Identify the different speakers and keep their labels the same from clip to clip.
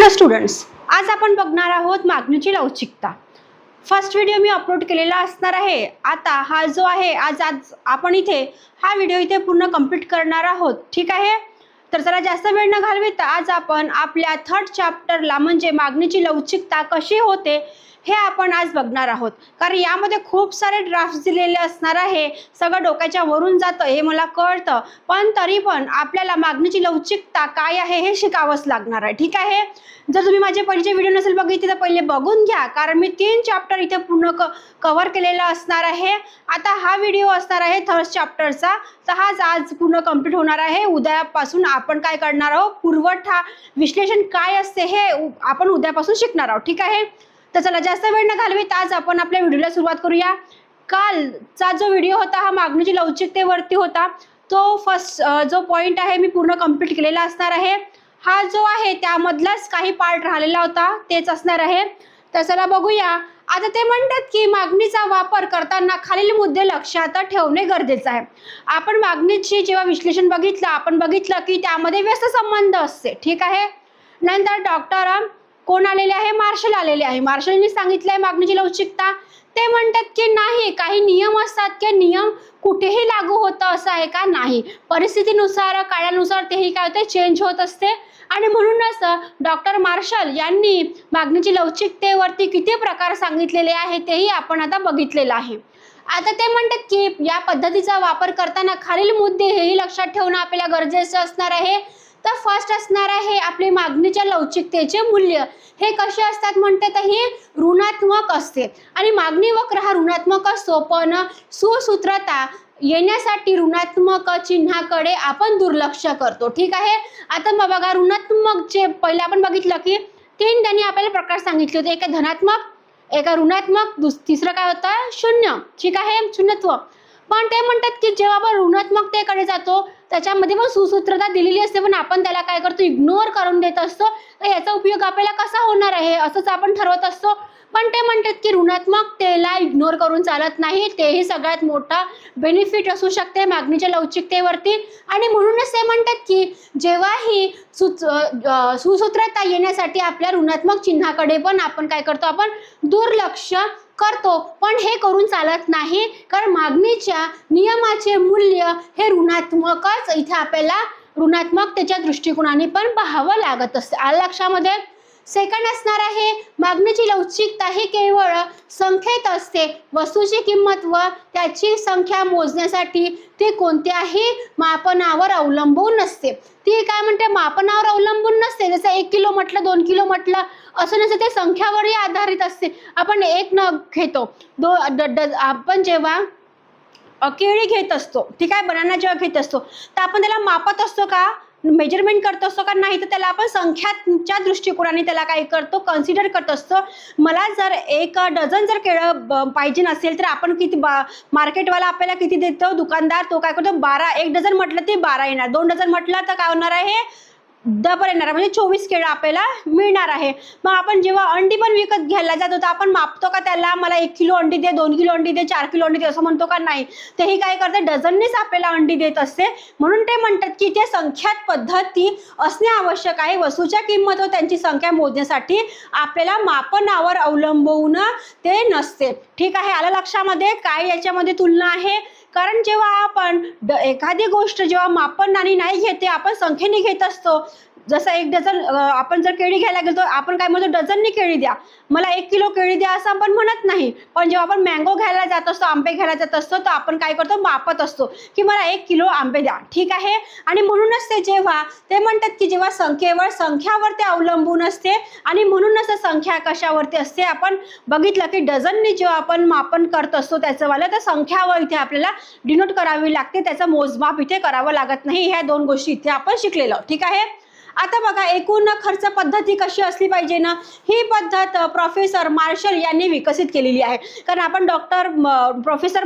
Speaker 1: नमस्कार स्टुडंट्स, आज आपण बघणार आहोत मागणीची लवचिकता। फर्स्ट व्हिडिओ मी अपलोड केलेला असणार आहे। आता हा जो आहे आज आपण इथे हा व्हिडिओ इथे पूर्ण कंप्लीट करणार आहोत, ठीक आहे। तर जरा जास्त वेळ न घालवता आज आपण आपल्या थर्ड चॅप्टरला म्हणजे मागणीची लवचिकता कशी होते हे आपण आज बघणार आहोत। कारण यामध्ये खूप सारे ड्राफ्ट्स दिलेले असणार आहे, सगळं डोक्याच्या वरून जातं हे मला कळतं, पण तरी पण आपल्याला मागणीची लवचिकता काय आहे हे शिकावंच लागणार आहे, ठीक आहे। जर तुम्ही माझे पहिलेचे व्हिडिओ नसेल बघितले तर पहिले बघून घ्या, कारण मी 3 चॅप्टर इथे पूर्ण कव्हर केलेला असणार आहे। आता हा व्हिडिओ असणार आहे थर्ड चॅप्टरचा, तर हा आज पूर्ण कंप्लीट होणार आहे। उद्यापासून आपण काय करणार आहोत, पुरवठा विश्लेषण काय असते हे आपण उद्यापासून शिकणार आहोत, ठीक आहे। तर चला जास्त वेळ न घालवता आज आपण आपल्या व्हिडिओला सुरुवात करूया। कालचा जो व्हिडिओ होता हा मागणीची लवचिकतेवरती होता, तो फर्स्ट जो पॉइंट आहे मी पूर्ण कंप्लीट केलेला असणार आहे। हा जो आहे त्यामधलाच काही पार्ट राहिलेला होता तेच असणार आहे। तर चला बघूया। आता ते म्हणतात की मागणीचा वापर करताना खालील मुद्दे लक्षात ठेवणे गरजेचे आहे। आपण मागणीची जेव्हा विश्लेषण बघितलं, आपण बघितलं की त्यामध्ये व्यस्त संबंध असते, ठीक आहे। नंतर डॉक्टर कोण आलेले आहे, मार्शल आलेले आहे। मार्शलनी सांगितलंय मागणीची लवचिकता, ते म्हणतात की नाही, काही नियम असतात की नियम कुठेही लागू होतं असं आहे का, नाही, परिस्थितीनुसार काळानुसार तेही काय होते, चेंज होत असते। आणि म्हणूनच डॉक्टर मार्शल यांनी मागणीची लवचिकतेवरती किती प्रकार सांगितलेले आहे तेही आपण आता बघितलेलं आहे। आता ते म्हणतात की या पद्धतीचा वापर करताना खालील मुद्दे हेही लक्षात ठेवणं आपल्याला गरजेचं असणार आहे। तर फर्स्ट असणार आहे आपली मागणीच्या लवचिकतेचे मूल्य। हे कसे असतात म्हणते तर हे ऋणात्मक असते आणि मागणी वक्र हा ऋणात्मक असतो, पण सुसूत्रता येण्यासाठी ऋणात्मक चिन्हाकडे आपण दुर्लक्ष करतो, ठीक आहे। आता मग बघा, ऋणात्मक जे पहिले आपण बघितलं की 3 त्यांनी आपल्याला प्रकार सांगितले होते, एक धनात्मक, एक ऋणात्मक, तिसरं काय होतं, शून्य, ठीक आहे, शून्यत्व। पण ते म्हणतात की जेव्हा आपण ऋणात्मकतेकडे जातो त्याच्यामध्ये पण सुसूत्रता दिलेली असते, पण आपण त्याला काय करतो, इग्नोर करून देत असतो। तर याचा उपयोग आपल्याला कसा होणार आहे असंच आपण ठरवत असतो। पण ते म्हणतात की ऋणात्मकतेला इग्नोर करून चालत नाही, तेही सगळ्यात मोठा बेनिफिट असू शकते मागणीच्या लवचिकतेवरती। आणि म्हणूनच ते म्हणतात की जेव्हाही सुसूत्रता येण्यासाठी आपल्या ऋणात्मक चिन्हाकडे पण आपण काय करतो, आपण दुर्लक्ष करतो, पण हे करून चालत नाही, कारण मागणीच्या नियमाचे मूल्य हे ऋणात्मकच इथे आपल्याला ऋणात्मकतेच्या दृष्टिकोनाने पण पाहावं लागत असते। आलं लक्षामध्ये। सेकंड असणार आहे मागणीची लवचिकता ही केवळ संख्येत असते। वस्तूची किंमत व त्याची संख्या मोजण्यासाठी ती कोणत्याही मापनावर अवलंबून नसते। ती काय म्हणते, मापनावर अवलंबून नसते। जसं 1 किलो म्हटलं, 2 किलो म्हटलं असं नसते, ते संख्यावरही आधारित असते। आपण 1 नग घेतो, आपण जेव्हा केळी घेत असतो, ठीक आहे, बनाना जेव्हा घेत असतो तर आपण त्याला मापत असतो का, मेजरमेंट करत असतो का, नाही, तर त्याला आपण संख्याच्या दृष्टिकोनाने त्याला काय करतो, कन्सिडर करत असतो। मला जर 1 डझन जर केळं पाहिजे नसेल तर आपण किती, मार्केटवाला आपल्याला किती देतो, दुकानदार, तो काय करतो 12, 1 डझन म्हटलं ते 12 येणार, 2 डझन म्हटलं तर काय होणार आहे, डबल येणार, म्हणजे 24 केळं आपल्याला मिळणार आहे। मग आपण जेव्हा अंडी पण विकत घ्यायला जातो तर आपण मापतो का त्याला, मला 1 किलो अंडी दे, 2 किलो अंडी दे, 4 किलो अंडी दे असं म्हणतो का, नाही, तेही काय करते, डझननीच आपल्याला अंडी देत असते। म्हणून ते म्हणतात की ते संख्यात पद्धती असणे आवश्यक आहे। वस्तूच्या किंमत व त्यांची संख्या मोजण्यासाठी आपल्याला मापनावर अवलंबून ते नसते, ठीक आहे। आलं लक्षामध्ये, काय याच्यामध्ये तुलना आहे, कारण जेव्हा आपण एखादी गोष्ट जेव्हा मापनाने नाही घेते, आपण संख्येने घेत असतो। जसं 1 डझन आपण जर केळी घ्यायला गेलो तर आपण काय म्हणतो, डझननी केळी द्या, मला 1 किलो केळी द्या असं आपण म्हणत नाही। पण जेव्हा आपण मँगो घ्यायला जात असतो, आंबे घ्यायला जात असतो, तर आपण काय करतो, मापत असतो की मला 1 किलो आंबे द्या, ठीक आहे। आणि म्हणूनच ते जेव्हा ते म्हणतात की जेव्हा केवळ संख्यावर ते अवलंबून असते, आणि म्हणूनच संख्या कशावरती असते, आपण बघितलं की डझननी जेव्हा आपण मापन करत असतो त्याचं वाला, तर संख्यावर इथे आपल्याला डिनोट करावी लागते, त्याचं मोजमाप इथे करावं लागत नाही। ह्या 2 गोष्टी इथे आपण शिकलेलो, ठीक आहे। आता बघा, एकूण खर्च पद्धती कशी असली पाहिजे ना, ही पद्धत प्रोफेसर मार्शल यांनी विकसित केलेली आहे। कारण आपण प्रोफेसर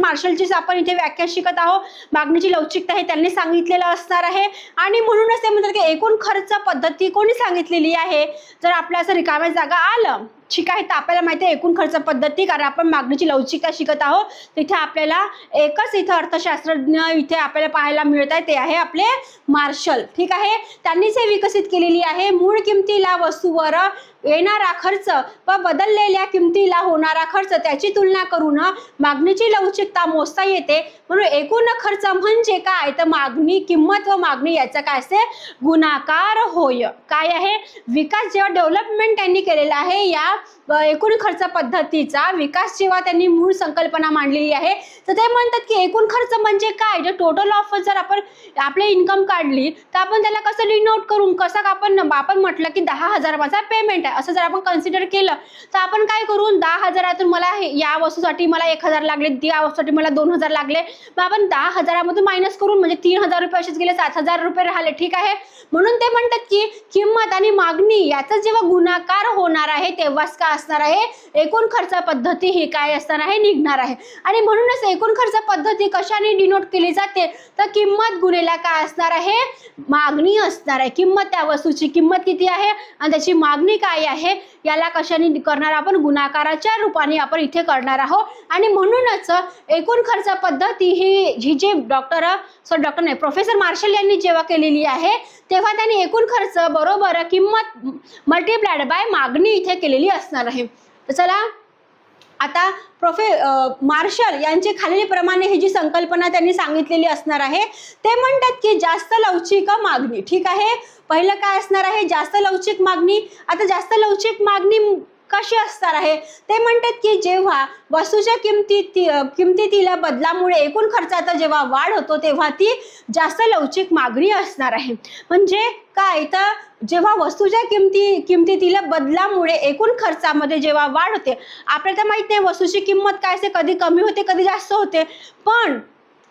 Speaker 1: मार्शलचीच आपण इथे व्याख्या शिकत आहोत। मागणीची लवचिकता हे त्यांनी सांगितलेलं असणार आहे, आणि म्हणूनच ते म्हणतात की एकूण खर्च पद्धती कोणी सांगितलेली आहे, जर आपल्या असं रिकाम्या जागा आलं, ठीक आहे. तर आपल्याला माहिती आहे एकूण खर्च पद्धती, कारण आपण मागणीची लवचिकता शिकत आहोत. तिथे आपल्याला एकच इथं अर्थशास्त्रज्ञ इथे आपल्याला पाहायला मिळत आहे, ते आहे आपले मार्शल. ठीक आहे. त्यांनीच हे विकसित केलेली आहे. मूळ किमतीला वस्तूवर येणारा खर्च व बदललेल्या किमतीला होणारा खर्च त्याची तुलना करून मागणीची लवचिकता मोजता येते. म्हणून एकूण खर्च म्हणजे काय, तर मागणी, किंमत व मागणी याचा काय असते, गुणाकार होय. काय आहे, विकास जेव्हा डेव्हलपमेंट त्यांनी केलेला आहे, या एकूण खर्च पद्धतीचा विकास जेव्हा त्यांनी मूळ संकल्पना मांडलेली आहे, तर ते म्हणतात की एकूण खर्च म्हणजे काय, जे टोटल ऑफ जर आपण आपले इन्कम काढली तर आपण त्याला कसं डिनोट करून, कसं आपण म्हटलं की 10,000 माझा पेमेंट आहे असं जर आपण कन्सिडर केलं, तर आपण काय करू, 10,000तून मला या वस्तूसाठी मला 1,000 लागले, त्या वस्तूसाठी मला 2,000 लागले, मग आपण 10,000मधून मायनस करून म्हणजे 3,000 रुपये असेच गेले, 7,000 रुपये राहिले. ठीक आहे. म्हणून ते म्हणतात की किंमत आणि मागणी याचा जेव्हा गुणाकार होणार आहे तेव्हाच काय असणार आहे, एकूण खर्च पद्धती ही काय असणार आहे, निघणार आहे. आणि म्हणूनच एकूण खर्च पद्धती कशाने डिनोट केली जाते, तर किंमत गुणिले काय असणार आहे, मागणी असणार आहे. किंमत, त्या वस्तूची किंमत किती आहे आणि त्याची मागणी काय आहे, याला कशाने करणार आपण, गुणाकाराच्या रूपाने आपण इथे करणार आहोत. आणि म्हणूनच एकूण खर्च पद्धती ही जे प्रोफेसर मार्शल यांनी जेव्हा केलेली आहे, तेव्हा त्यांनी एकूण खर्च बरोबर किंमत मल्टिप्लाइड बाय मागणी इथे केलेली असणार आहे. तर चला आता मार्शल यांचे खालीलप्रमाणे ही जी संकल्पना त्यांनी सांगितलेली असणार आहे, ते म्हणतात की जास्त लवचिक मागणी. ठीक आहे. पहिलं काय असणार आहे, जास्त लवचिक मागणी. आता जास्त लवचिक मागणी कशी असणार आहे, ते म्हणतात की जेव्हा वस्तूच्या किमतीतील बदलामुळे एकूण खर्चात जेव्हा वाढ होतो तेव्हा ती जास्त लवचिक मागणी असणार आहे. म्हणजे काय, तर जेव्हा वस्तूच्या किमतीतील बदलामुळे एकूण खर्चामध्ये जेव्हा वाढ होते, आपल्याला तर माहित नाही वस्तूची किंमत काय असते, कधी कमी होते कधी जास्त होते, पण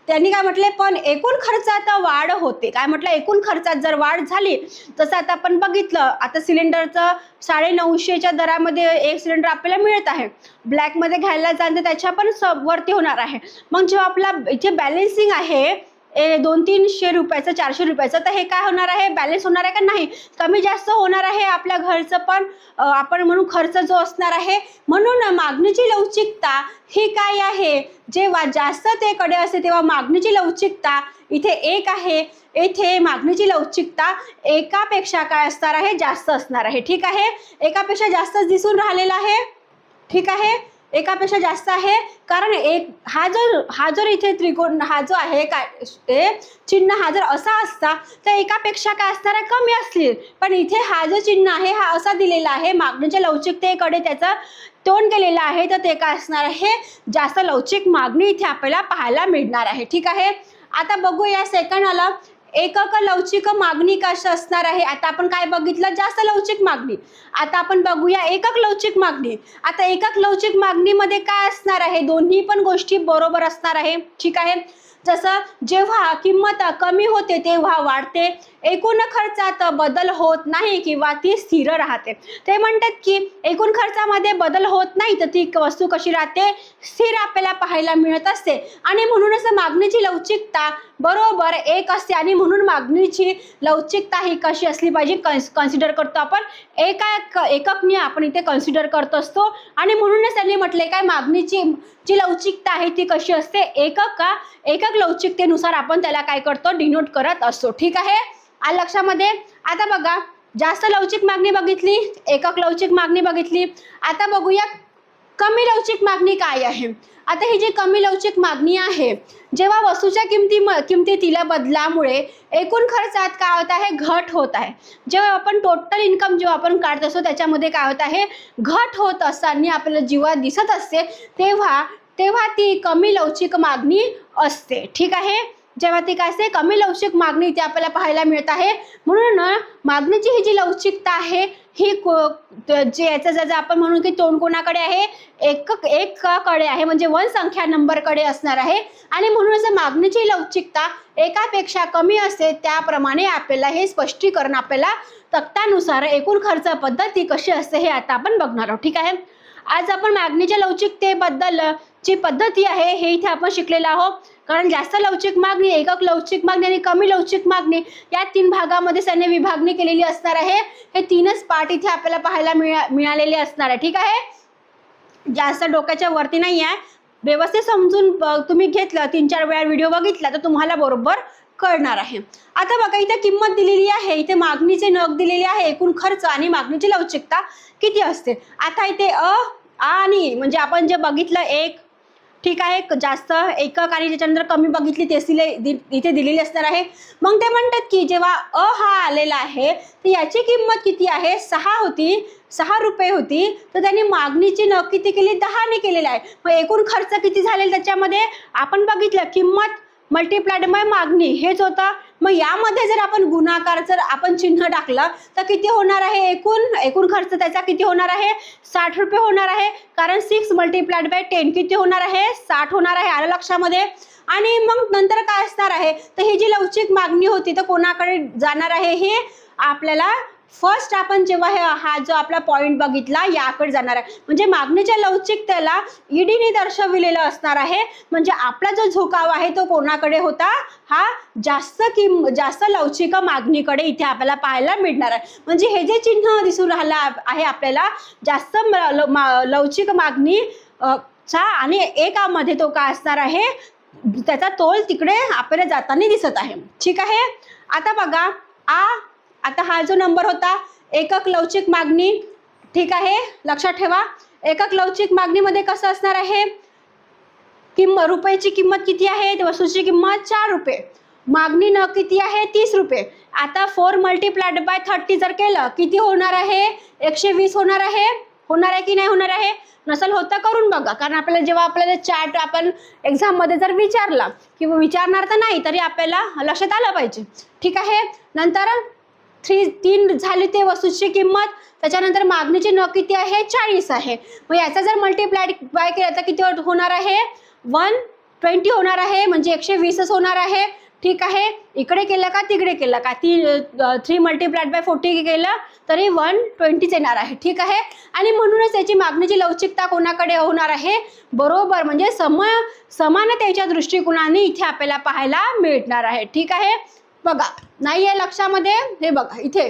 Speaker 1: त्यांनी काय म्हटले, पण एकूण खर्चात वाढ होते. काय म्हटलं, एकूण खर्चात जर वाढ झाली, जसं आता आपण बघितलं, आता सिलेंडरचं 950च्या दरामध्ये एक सिलेंडर आपल्याला मिळत आहे, ब्लॅकमध्ये घ्यायला जाणं तर त्याच्या पण वरती होणार आहे. मग जेव्हा आपला इथे बॅलेन्सिंग आहे 200-300 रुपयाचं, 400 रुपयाचं, तर हे काय होणार आहे, बॅलन्स होणार आहे का नाही, कमी जास्त होणार आहे आपल्या घरचं पण आपण म्हणून खर्च जो असणार आहे. म्हणून मागणीची लवचिकता ही काय आहे, जेव्हा जास्त ते कडे असते तेव्हा मागणीची लवचिकता इथे 1 आहे, येथे मागणीची लवचिकता एकापेक्षा काय असणार आहे, जास्त असणार आहे. ठीक आहे. एकापेक्षा जास्त दिसून राहिलेला आहे. ठीक आहे. एकापेक्षा जास्त आहे, कारण हा जर इथे त्रिकोण हा जो आहे काय चिन्ह हा जर असा असता तर एकापेक्षा काय असणार आहे, कमी असतील, पण इथे हा जो चिन्ह आहे हा असा दिलेला आहे, मागणीच्या लवचिकतेकडे त्याचा तोंड केलेलं आहे, तर ते काय असणार आहे, जास्त लवचिक मागणी इथे आपल्याला पाहायला मिळणार आहे. ठीक आहे. आता बघूया सेकंडला एकक लवचिक मागणी कशी असणार आहे. आता आपण काय बघितलं, जास्त लवचिक मागणी. आता आपण बघूया एकक लवचिक मागणी. आता एकक लवचिक मागणीमध्ये काय असणार आहे, दोन्ही पण गोष्टी बरोबर असणार आहे. ठीक आहे. जसं जेव्हा किंमत कमी होते तेव्हा वाढते, एकूण खर्चात बदल होत नाही किंवा ती स्थिर राहते. ते म्हणतात की एकूण खर्चामध्ये बदल होत नाही तर ती वस्तू कशी राहते, स्थिर आपल्याला पाहायला मिळत असते. आणि म्हणूनच मागणीची लवचिकता बरोबर 1 असते. आणि म्हणून मागणीची लवचिकता ही कशी असली पाहिजे, कन्सिडर करतो आपण एककने आपण इथे कन्सिडर करत असतो. आणि म्हणूनच त्यांनी म्हटले काय, मागणीची जी लवचिकता आहे ती कशी असते, एकक लवचिकतेनुसार आपण त्याला काय करतो, डिनोट करत असतो. ठीक आहे. लक्षामध्ये. आता बघा, जास्त लवचिक मागणी बघितली, एकक लवचिक मागणी बघितली. आता बघूया कमी लवचिक मागणी काय आहे. आता ही जी कमी लवचिक मागणी आहे, जेव्हा वस्तूच्या किमतीतील बदलामुळे एकूण खर्चात काय होत आहे, घट होत आहे. जेव्हा आपण टोटल इन्कम जेव्हा आपण काढत असतो त्याच्यामध्ये काय होत आहे, घट होत असताना आपल्याला जेव्हा दिसत असते तेव्हा ती कमी लवचिक मागणी असते. ठीक आहे. जेव्हा ती काय असते, कमी लवचिक मागणी इथे आपल्याला पाहायला मिळत आहे. म्हणून मागणीची ही जी लवचिकता आहे ही जे याचा जर आपण म्हणू की तोंड कोणाकडे आहे, एककडे आहे, म्हणजे 1 संख्या नंबरकडे असणार आहे. आणि म्हणूनच मागणीची लवचिकता एकापेक्षा कमी असते. त्याप्रमाणे आपल्याला हे स्पष्टीकरण आपल्याला तक्त्यानुसार एकूण खर्च पद्धती कशी असते हे आता आपण बघणार आहोत. ठीक आहे. आज आपण मागणीच्या लवचिकतेबद्दल जी पद्धती आहे हे इथे आपण शिकलेलो आहोत. कारण जास्त लवचिक मागणी, एकक लवचिक मागणी आणि कमी लवचिक मागणी या 3 भागामध्ये त्याने विभागणी केलेली असणार आहे. हे 3च पार्ट इथे आपल्याला पाहायला मिळालेले असणार आहे. ठीक आहे, जास्त डोक्याच्या वरती नाही आहे. व्यवस्थित समजून तुम्ही घेतलं, 3-4 वेळा व्हिडिओ बघितला तर तुम्हाला बरोबर कळणार आहे. आता बघा इथे किंमत दिलेली आहे, इथे मागणीचे नग दिलेले आहे, एकूण खर्च आणि मागणीची लवचिकता किती असते. आता इथे आणि म्हणजे आपण जे बघितलं एक, ठीक आहे, जास्त एकक आणि त्याच्यानंतर कमी बघितली तेच इथे दिलेली असणार आहे. मग ते म्हणतात की जेव्हा हा आलेला आहे तर याची किंमत किती आहे, 6 रुपये होती, तर त्यांनी मागणीची नग किती केली, 10 ने केलेला आहे. मग एकूण खर्च किती झालेला त्याच्यामध्ये आपण बघितलं, किंमत मल्टिप्लाइड बाय मागणी हेच होतं. मग यामध्ये जर आपण गुणाकार जर आपण चिन्ह टाकलं तर किती होणार आहे, एकूण खर्च त्याचा किती होणार आहे, 60 रुपये होणार आहे. कारण 6 मल्टिप्लाइड बाय 10 किती होणार आहे, 60 होणार आहे. आलं लक्षामध्ये. आणि मग नंतर काय असणार आहे, तर ही जी लवचिक मागणी होती तर कोणाकडे जाणार आहे, हे आपल्याला फर्स्ट आपण जेव्हा हा जो आपला पॉइंट बघितला याकडे जाणार आहे. म्हणजे मागणीच्या लवचिकतेला ईडीने दर्शविलेलं असणार आहे. म्हणजे आपला जो झुकाव आहे तो कोणाकडे होता, हा जास्त लवचिक मागणीकडे इथे आपल्याला पाहायला मिळणार आहे. म्हणजे हे जे चिन्ह दिसून राहिलं आहे आपल्याला जास्त लवचिक मागणी चा आणि एकामध्ये तो काय असणार आहे, त्याचा तोल तिकडे आपल्याला जाताना दिसत आहे. ठीक आहे, आता बघा आता हा जो नंबर होता एकक लवचिक मागणी, ठीक आहे, लक्षात ठेवा. एकक लवचिक मागणीमध्ये कसं असणार आहे, रुपयाची किंमत किती आहे, वस्तूची किंमत 4 रुपये, मागणी न किती आहे 30 रुपये. आता 4 मल्टिप्लाइड बाय 30 जर केलं किती होणार आहे, 120 होणार आहे. होणार आहे की नाही होणार आहे, नसल होतं करून बघा. कारण आपल्याला जेव्हा आपल्याला चार्ट आपण एक्झाममध्ये जर विचारला किंवा विचारणार तर नाही तरी आपल्याला लक्षात आलं पाहिजे. ठीक आहे, नंतर 3 झाली ते वस्तूची किंमत, त्याच्यानंतर मागणीची नग किती आहे 40 आहे. मग याचा जर मल्टिप्लाइड बाय केला तर किती होणार आहे, 120 होणार आहे. म्हणजे 120च होणार आहे. ठीक आहे, इकडे केलं का तिकडे केलं का 3 मल्टिप्लाइड बाय 40 केलं तरी 120 येणार आहे. ठीक आहे, आणि म्हणूनच याची मागणीची लवचिकता कोणाकडे होणार आहे, बरोबर म्हणजे समानतेच्या दृष्टिकोनाने इथे आपल्याला पाहायला मिळणार आहे. ठीक आहे, बघा नाही आहे लक्षामध्ये, हे बघा इथे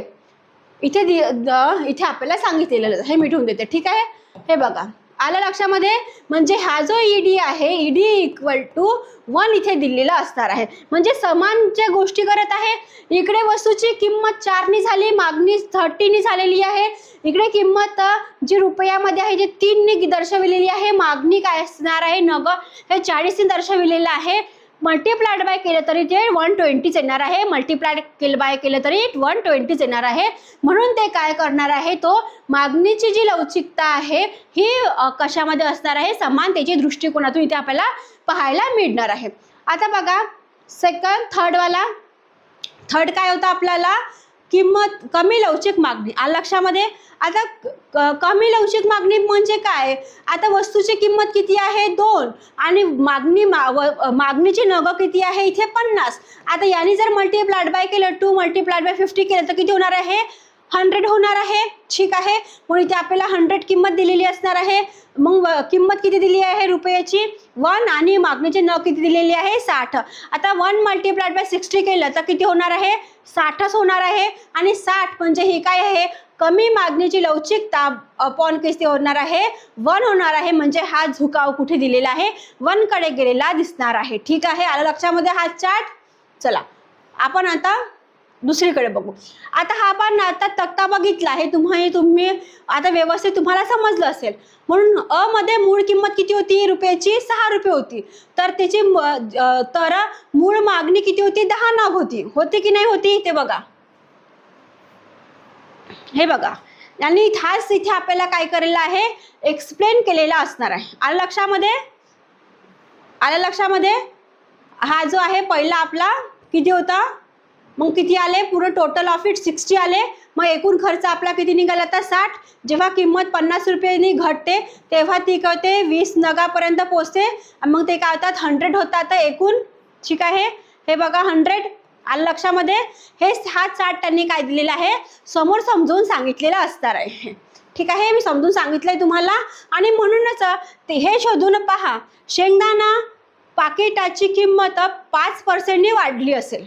Speaker 1: आपल्याला सांगितलेलं हे मिटवून देते. ठीक आहे, हे बघा आलं लक्षामध्ये. म्हणजे हा जो ईडी आहे, ईडी इक्वल टू 1 इथे दिलेला असणार आहे. म्हणजे समान ज्या गोष्टी करत आहे, इकडे वस्तूची किंमत 4 ने झाली, मागणी 30 ने झालेली आहे. इकडे किंमत जी रुपयामध्ये आहे जी 3 ने दर्शविलेली आहे, मागणी काय असणार आहे, नग हे 40 ने दर्शविलेलं आहे. मल्टिप्लाइड बाय केलं तरी ते 120 येणार आहे, मल्टिप्लाइड बाय केलं तरी 120 येणार आहे. म्हणून ते काय करणार आहे, तो मागणीची जी लवचिकता आहे ही कशामध्ये असणार आहे, समानतेच्या दृष्टिकोनातून इथे आपल्याला पाहायला मिळणार आहे. आता बघा थर्ड काय होतं आपल्याला, किंमत कमी लवचिक मागणी. आलं लक्षामध्ये. आता कमी लवचिक मागणी म्हणजे काय, आता वस्तूची किंमत किती आहे 2 आणि मागणीची नग किती आहे इथे 50. आता याने जर मल्टिप्लाइड बाय केलं 2 मल्टिप्लाइड बाय 50 केलं तर किती होणार आहे, 100 होणार आहे. ठीक आहे, म्हणून इथे आपल्याला 100 किंमत दिलेली असणार आहे. मग किंमत किती दिली आहे रुपयाची 1 आणि मागणीची नग किती दिलेली आहे 60. आता 1 मल्टिप्लाइड बाय 60 केलं तर किती होणार आहे, 60च होणार आहे. आणि 60 म्हणजे ही काय आहे, कमी मागणीची लवचिकता अपॉन किती होणार आहे 1 होणार आहे. म्हणजे हा झुकाव कुठे दिलेला आहे, 1 कडे गेलेला दिसणार आहे. ठीक आहे, आलं लक्षामध्ये हा चार्ट. चला आपण आता दुसरीकडे बघू. आता हा आपण आता तक्ता बघितला आहे, तुम्ही आता व्यवस्थित तुम्हाला समजलं असेल. म्हणून मध्ये मूळ किंमत किती होती रुपयाची 6 रुपये होती, तर त्याची मूळ मागणी किती होती 10 नग होती की नाही होती, ते बघा. हे बघा, आणि हाच इथे आपल्याला काय केलेलं आहे, एक्सप्लेन केलेला असणार आहे. आलं लक्षामध्ये. हा जो आहे पहिला आपला किती होता, मग किती आले, पूर्ण टोटल ऑफ इट 60 आले. मग एकूण खर्च आपला किती निघाला आता 60. जेव्हा किंमत 50 रुपयांनी घटते तेव्हा ती कळते 20 नगापर्यंत पोहोचते. मग ते काय होतात 100 होतात एकूण. ठीक आहे, हे बघा 100. आलं लक्षामध्ये. हा चार्ट त्यांनी काय दिलेला आहे, समोर समजून सांगितलेला असणार आहे. ठीक आहे, मी समजून सांगितलंय तुम्हाला. आणि म्हणूनच ते हे शोधून पहा, शेंगदाणा पाकिटाची किंमत 5%नी वाढली असेल.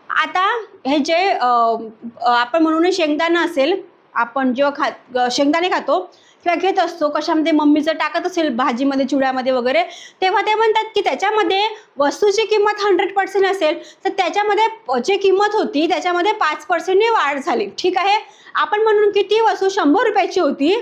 Speaker 1: आता हे जे आपण म्हणून शेंगदाणा असेल, आपण जेव्हा शेंगदाणे खातो किंवा घेत असतो, कशामध्ये मम्मीचं टाकत असेल भाजीमध्ये, चिवड्यामध्ये वगैरे, तेव्हा ते म्हणतात की त्याच्यामध्ये वस्तूची किंमत 100% असेल तर त्याच्यामध्ये जी किंमत होती त्याच्यामध्ये 5%नी वाढ झाली. ठीक आहे. आपण म्हणून की ती वस्तू 100 रुपयाची होती.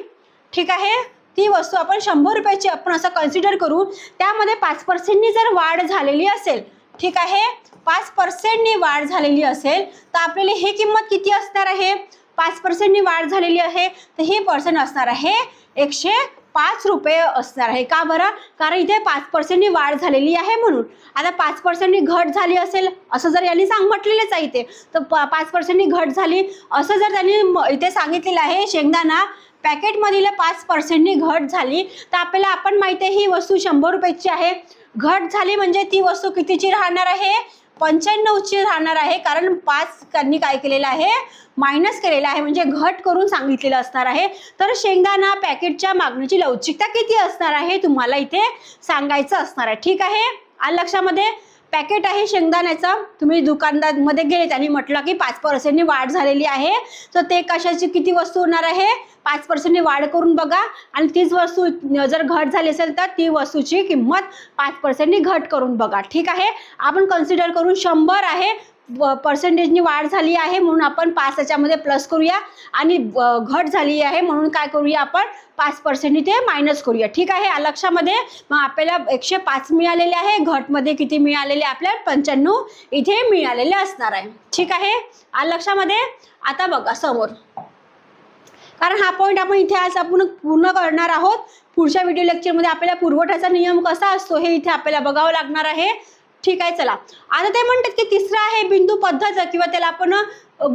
Speaker 1: ठीक आहे. ती वस्तू आपण 100 रुपयाची आपण असं कन्सिडर करू. त्यामध्ये 5%नी जर वाढ झालेली असेल, ठीक आहे, 5%नी वाढ झालेली असेल तर आपल्याला ही किंमत किती असणार आहे? 5%नी वाढ झालेली आहे तर ही पर्सेंट असणार आहे 105 रुपये असणार आहे. का बरं? कारण इथे 5%नी वाढ झालेली आहे म्हणून. आता 5%नी घट झाली असेल असं जर यांनी म्हटलेलंच आहे इथे, तर 5%नी घट झाली असं जर त्यांनी इथे सांगितलेलं आहे, शेंगदाणा पॅकेटमधील 5%नी घट झाली तर आपल्याला आपण माहिती आहे ही वस्तू 100 रुपयाची आहे. घट झाली म्हणजे ती वस्तू कितीची राहणार आहे? 95ची राहणार आहे. कारण 5 त्यांनी काय केलेलं आहे? मायनस केलेलं आहे, म्हणजे घट करून सांगितलेलं असणार आहे. तर शेंगदाणा पॅकेटच्या मागणीची लवचिकता किती असणार आहे तुम्हाला इथे सांगायचं असणार आहे. ठीक आहे. आलं लक्षामध्ये? पॅकेट आहे शेंगदाण्याचं, तुम्ही दुकानदारमध्ये गेले त्यांनी म्हटलं की 5%नी वाढ झालेली आहे तर ते कशाची किती वस्तू होणार आहे? 5%नी वाढ करून बघा आणि तीच वस्तू जर घट झाली असेल तर ती वस्तूची किंमत 5%नी घट करून बघा. ठीक आहे. आपण कन्सिडर करून 100 आहे, पर्सेंटेजनी वाढ झाली आहे म्हणून आपण 5 याच्यामध्ये प्लस करूया आणि घट झाली आहे म्हणून काय करूया आपण 5%नी ते मायनस करूया. ठीक आहे. लक्षामध्ये मग आपल्याला 105 मिळालेले आहे, घटमध्ये किती मिळालेले आपल्याला 95 इथे मिळालेले असणार आहे. ठीक आहे. लक्षामध्ये? आता बघा समोर, कारण हा पॉईंट आपण इथे आज आपण पूर्ण करणार आहोत. पुढच्या व्हिडिओ लेक्चरमध्ये आपल्याला पुरवठ्याचा नियम कसा असतो हे इथे आपल्याला बघावं लागणार आहे. ठीक आहे. चला, आता ते म्हणतात की तिसरा आहे बिंदू पद्धत किंवा त्याला आपण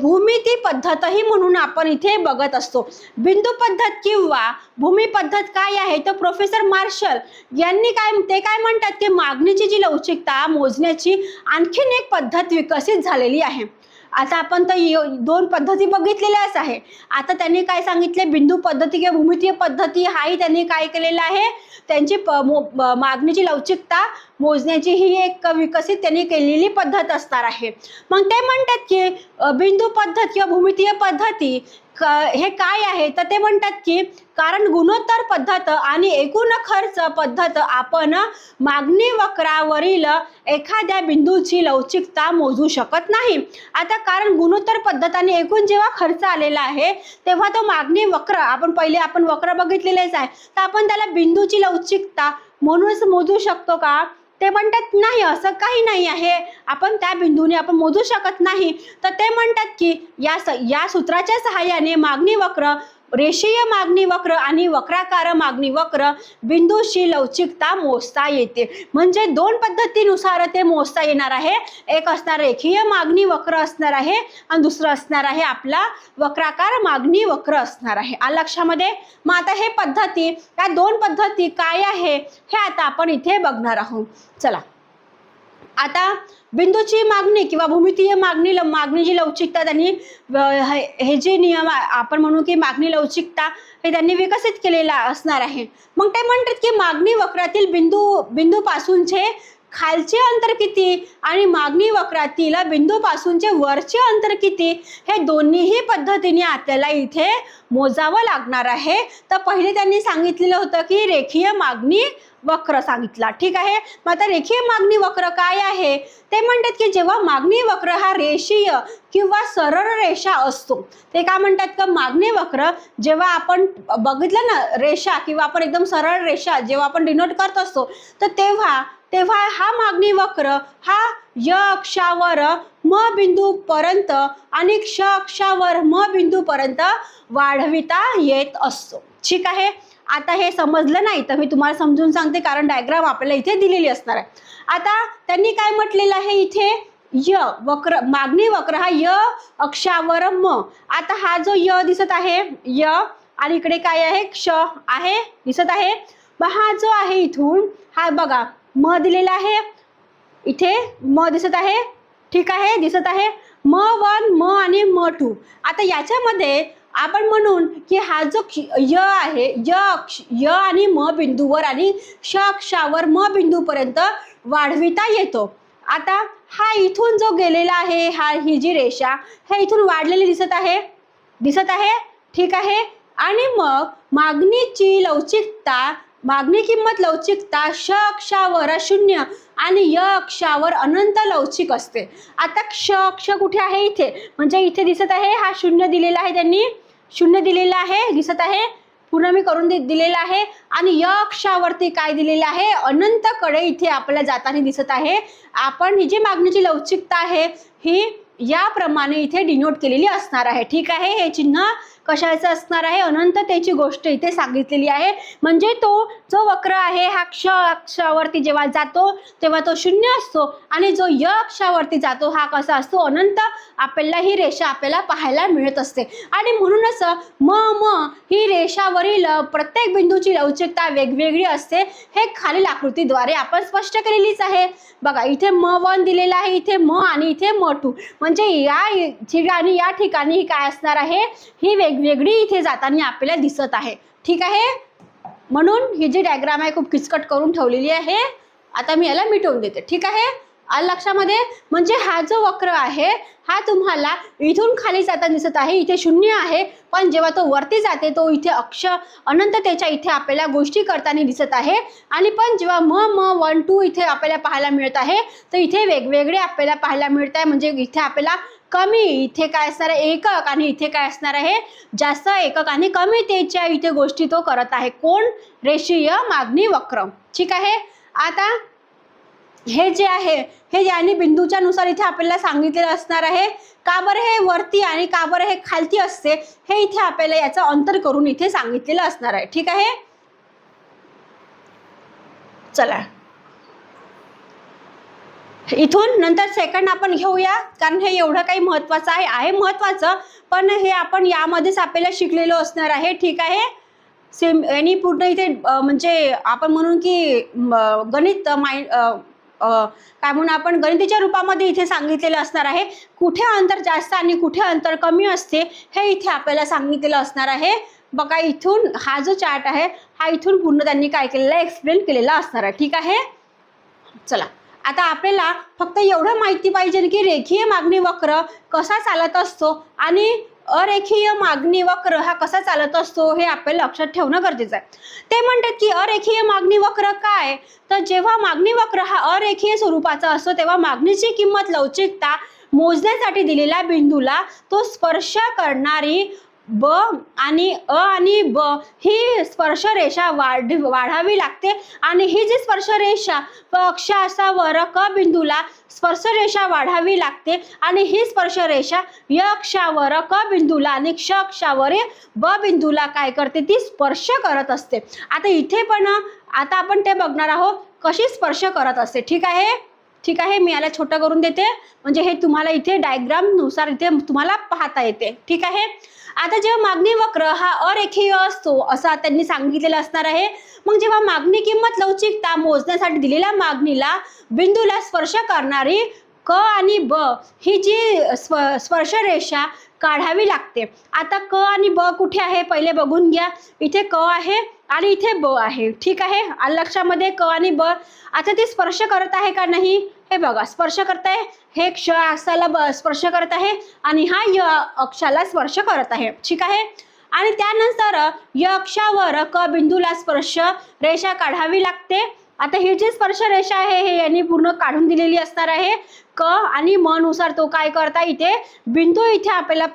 Speaker 1: भूमिती पद्धतही म्हणून आपण इथे बघत असतो. बिंदू पद्धत किंवा भूमी पद्धत काय आहे तर प्रोफेसर मार्शल यांनी काय म्हणतात की मागणीची जी लवचिकता मोजण्याची आणखीन एक पद्धत विकसित झालेली आहे. आता आपण तर 2 पद्धती बघितलेल्याच आहे. आता त्यांनी काय सांगितले? बिंदू पद्धती किंवा भूमितीय पद्धती हाही त्यांनी काय केलेलं आहे? त्यांची मागणीची लवचिकता मोजण्याची ही एक विकसित त्यांनी केलेली पद्धत असणार आहे. मग ते म्हणतात की बिंदू पद्धत किंवा भूमितीय पद्धती हे काय आहे तर ते म्हणतात की कारण गुणोत्तर पद्धत आणि एकूण खर्च पद्धत आपण मागणी वक्रावरील एखाद्या बिंदूची लवचिकता मोजू शकत नाही. आता कारण गुणोत्तर पद्धत आणि एकूण जेव्हा खर्च आलेला आहे तेव्हा तो मागणी वक्र आपण वक्र बघितलेलेच आहे तर आपण त्याला बिंदूची लवचिकता म्हणूनच मोजू शकतो का? ते म्हणतात नाही, असं काही नाही आहे, आपण त्या बिंदूने आपण मोजू शकत नाही. तर ते म्हणतात की या सूत्राच्या सहाय्याने मागणी वक्र, रेषीय मागणी वक्र आणि वक्राकार मागणी वक्र बिंदूशी लवचिकता मोजता येते. म्हणजे 2 पद्धतीनुसार ते मोजता येणार आहे. एक असणार रेखीय मागणी वक्र असणार आहे आणि दुसरं असणार आहे आपला वक्राकार मागणी वक्र असणार आहे. लक्षामध्ये? मग आता हे पद्धती, या 2 पद्धती काय आहे हे आता आपण इथे बघणार आहोत. चला, आता बिंदूची मागणी किंवा भूमितीय मागणीची लवचिकता त्यांनी हे जे नियम आपण म्हणू की मागणी लवचिकता हे त्यांनी विकसित केलेला असणार आहे. मग ते म्हणतात की मागणी वक्रातील बिंदूपासूनचे खालचे अंतर किती आणि मागणी वक्रातील बिंदूपासूनचे वरचे अंतर किती हे दोन्हीही पद्धतीने आपल्याला इथे मोजावं लागणार आहे. तर पहिले त्यांनी सांगितलेलं होतं की रेखीय मागणी वक्र सांगितला. ठीक आहे. मग आता रेखीय मागणी वक्र काय आहे ते म्हणतात की जेव्हा मागणी वक्र हा रेषीय किंवा सरळ रेषा असतो, ते काय म्हणतात का मागणी वक्र जेव्हा आपण बघितलं ना रेषा किंवा आपण एकदम सरळ रेषा जेव्हा आपण डिनोट करत असतो तर तेव्हा हा मागणी वक्र हा य अक्षावर म बिंदूपर्यंत आणि क्ष अक्षावर म बिंदूपर्यंत वाढविता येत असतो. ठीक आहे. आता हे समजलं नाही तर मी तुम्हाला समजून सांगते, कारण डायग्राम आपल्याला इथे दिलेली असणार आहे. आता त्यांनी काय म्हटलेलं आहे इथे? मागणी वक्र हा य अक्षावर म. आता हा जो य दिसत आहे य आणि इकडे काय आहे? क्ष आहे दिसत आहे. मग हा जो आहे इथून हा बघा म दिलेला आहे, इथे म दिसत आहे. ठीक आहे. दिसत आहे म1 म आणि म2. आता याच्यामध्ये आपण म्हणून की हा जो य आहे य आणि म बिंदूवर आणि क्ष अक्षावर म बिंदूपर्यंत वाढविता येतो. आता हा इथून जो गेलेला आहे, ही जी रेषा हे इथून वाढलेली दिसत आहे, ठीक आहे. आणि मग मागणीची लवचिकता, मागणी किंमत लवचिकता श अक्षावर 0 आणि य अक्षावर अनंत लवचिक असते. आता क्ष अक्ष कुठे आहे? इथे, म्हणजे इथे दिसत आहे हा 0 दिलेला आहे, त्यांनी 0 दिलेला आहे, दिसत आहे, पुन्हा मी करून दिलेला आहे. आणि य अक्षावरती काय दिलेलं आहे? अनंत कडे इथे आपल्याला जाताना दिसत आहे. आपण ही जी मागणीची लवचिकता आहे ही याप्रमाणे इथे डिनोट केलेली असणार आहे, ठीक आहे. हे चिन्ह कशाचं असणार आहे? अनंततेची गोष्ट इथे सांगितलेली आहे. म्हणजे तो जो वक्र आहे हा क्ष अक्षावरती जेव्हा जातो तेव्हा तो 0 असतो आणि जो य अक्षावरती जातो हा कसा असतो? अनंत. आपल्याला ही रेषा आपल्याला पाहायला मिळत असते. आणि म्हणूनच ही रेषावरील प्रत्येक बिंदूची लवचिकता वेगवेगळी असते. हे खालील आकृतीद्वारे आपण स्पष्ट केलेलीच आहे. बघा, इथे M1 दिलेला आहे, इथे म आणि इथे M2, म्हणजे या ठिकाणी काय असणार आहे? ही वेगवेगळी इथे जाताना आपल्याला दिसत आहे, ठीक आहे. म्हणून ही जी डायग्राम आहे खूप किचकट करून ठेवलेली आहे. आता मी याला मिटवून देते, ठीक आहे. आलं लक्षामध्ये? म्हणजे हा जो वक्र आहे हा तुम्हाला इथून खाली जाताना दिसत आहे, इथे 0 आहे, पण जेव्हा तो वरती जाते तो इथे अक्ष अनंततेच्या इथे आपल्याला गोष्टी करताना दिसत आहे. आणि पण जेव्हा M1 2 इथे आपल्याला पाहायला मिळत आहे तर इथे वेगवेगळे आपल्याला पाहायला मिळत आहे. म्हणजे इथे आपल्याला कमी, इथे काय असणार आहे? एकक, आणि इथे काय असणार आहे? जास्त एकक आणि कमीतेच्या इथे गोष्टी तो करत आहे. कोण? रेषीय मागणी वक्र, ठीक आहे. आता हे जे आहे हे याने बिंदूच्या नुसार इथे आपल्याला सांगितलेलं असणार आहे. का बरं हे वरती आणि का बरं हे खालती असते हे इथे आपल्याला याचं अंतर करून इथे सांगितलेलं असणार आहे, ठीक आहे. चला, इथून नंतर सेकंड आपण घेऊया, कारण हे एवढं काही महत्त्वाचं आहे महत्त्वाचं, पण हे आपण यामध्येच आपल्याला शिकलेलो असणार आहे, ठीक आहे. सेम आणि पूर्ण इथे म्हणजे आपण म्हणून की गणित काय म्हणून आपण गणिताच्या रूपामध्ये इथे सांगितलेलं असणार आहे. कुठे अंतर जास्त आणि कुठे अंतर कमी असते हे इथे आपल्याला सांगितलेलं असणार आहे. बघा, इथून हा जो चार्ट आहे हा इथून पूर्ण त्यांनी काय केलेला आहे? एक्सप्लेन केलेला असणार आहे, ठीक आहे. चला, आता आपल्याला फक्त एवढं माहिती पाहिजे की रेखीय मागणी वक्र कसा चालत असतो आणि अरेखीय मागणी वक्र हा कसा चालत असतो हे आपल्याला लक्षात ठेवणं गरजेचं आहे. ते म्हणतात की अरेखीय मागणी वक्र काय? तर जेव्हा मागणी वक्र हा अरेखीय स्वरूपाचा असतो तेव्हा मागणीची किंमत लवचिकता मोजण्यासाठी दिलेल्या बिंदूला तो स्पर्श करणारी ब आणि अ आणि ब ही स्पर्श रेषा वाढावी लागते. आणि ही जी स्पर्श रेषा अक्ष अक्षावर क बिंदूला स्पर्श रेषा वाढावी लागते आणि ही स्पर्श रेषा य अक्षावर क बिंदूला आणि क्ष अक्षावर ब बिंदूला काय करते? ती स्पर्श करत असते. आता इथे पण आता आपण ते बघणार आहोत कशी स्पर्श करत असते, ठीक आहे. ठीक आहे, मी याला छोटं करून देते म्हणजे हे तुम्हाला इथे डायग्राम नुसार इथे तुम्हाला पाहता येते, ठीक आहे. आता जेव्हा मागणी वक्र हा अरेखीय असतो असं त्यांनी सांगितलेलं असणार आहे. मग जेव्हा मागणी किंमत लवचिकता मोजण्यासाठी दिलेल्या मागणीला बिंदूला स्पर्श करणारी क आणि ब ही जी स्पर्श रेषा काढावी लागते. आता क आणि ब कुठे आहे पहिले बघून घ्या. इथे क आहे आणि इथे ब आहे, ठीक आहे. आलं लक्षामध्ये? क आणि ब. आता ते स्पर्श करत आहे का नाही हे बघा, स्पर्श करत आहे. हे क्ष अक्षाला स्पर्श करत आहे आणि हा य अक्षाला स्पर्श करत आहे, ठीक आहे. आणि त्यानंतर य अक्षावर क बिंदूला स्पर्श रेषा काढावी लागते. आता ही जी स्पर्श रेषा आहे हे यांनी पूर्ण काढून दिलेली असणार आहे. क आणि म नुसार तो काय करता इथे बिंदू इथे आपल्याला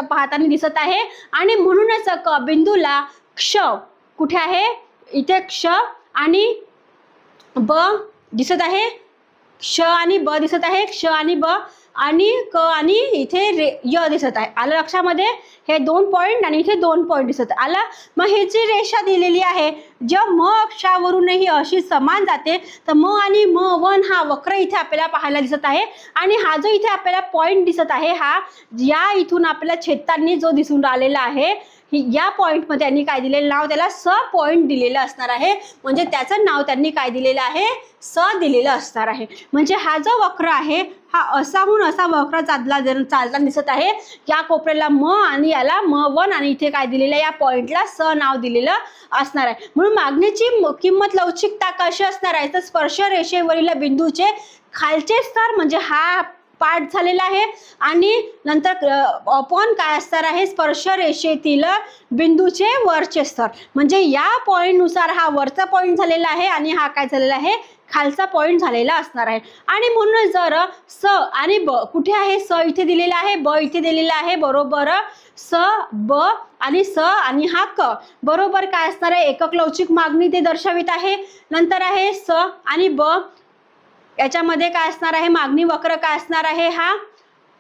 Speaker 1: पाहताना दिसत आहे. आणि म्हणूनच क बिंदूला क्ष कुठे आहे? इथे क्ष आणि ब दिसत आहे, क्ष आणि ब दिसत आहे, क्ष आणि ब आणि क आणि इथे य दिसत आहे. आलं लक्षामध्ये? हे 2 पॉईंट आणि इथे 2 पॉईंट दिसत आला. मग ही जी रेषा दिलेली आहे जेव्हा म अक्षावरूनही अशी समान जाते तर म आणि M1 हा वक्र इथे आपल्याला पाहायला दिसत आहे. आणि हा जो इथे आपल्याला पॉईंट दिसत आहे हा या इथून आपल्याला छेदताना जो दिसून राहिलेला आहे या पॉईंटमध्ये त्यांनी काय दिलेलं नाव, त्याला स पॉईंट दिलेलं असणार आहे. म्हणजे त्याचं नाव त्यांनी काय दिलेलं आहे, स दिलेलं असणार आहे. म्हणजे हा जो वक्र आहे हा असाहून असा वक्र चालताना दिसत आहे. या कोपऱ्याला म आणि याला म1 आणि इथे काय दिलेलं आहे, या पॉईंटला स नाव दिलेलं असणार आहे. म्हणून मागणीची किंमत लवचिकता कशी असणार आहे, तर स्पर्श रेषेवरील बिंदूचे खालचे स्तर म्हणजे हा पार्ट झालेला आहे आणि नंतर अपॉन काय असणार आहे, स्पर्श रेषेतील बिंदूचे वरचे स्तर. म्हणजे या पॉईंटनुसार हा वरचा पॉईंट झालेला आहे आणि हा काय झालेला आहे, खालचा पॉईंट झालेला असणार आहे. आणि म्हणून जर स आणि ब कुठे आहे, स इथे दिलेला आहे, ब इथे दिलेला आहे, बरोबर स ब आणि स आणि हा क बरोबर काय असणार आहे, एकक लवचिक मागणी ते दर्शवित आहे. नंतर आहे स आणि ब, याच्यामध्ये काय असणार आहे, मागणी वक्र काय असणार आहे, हा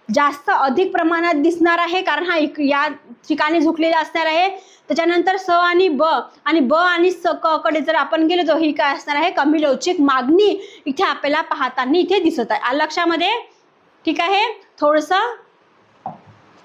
Speaker 1: जास्त अधिक प्रमाणात दिसणार आहे कारण हा या ठिकाणी झुकलेला असणार आहे. त्याच्यानंतर स आणि ब आणि स क कडे जर आपण गेलो तर ही काय असणार आहे, कमी लवचिक मागणी इथे आपल्याला पाहताना इथे दिसत आहे. लक्षामध्ये, ठीक आहे. थोडंसं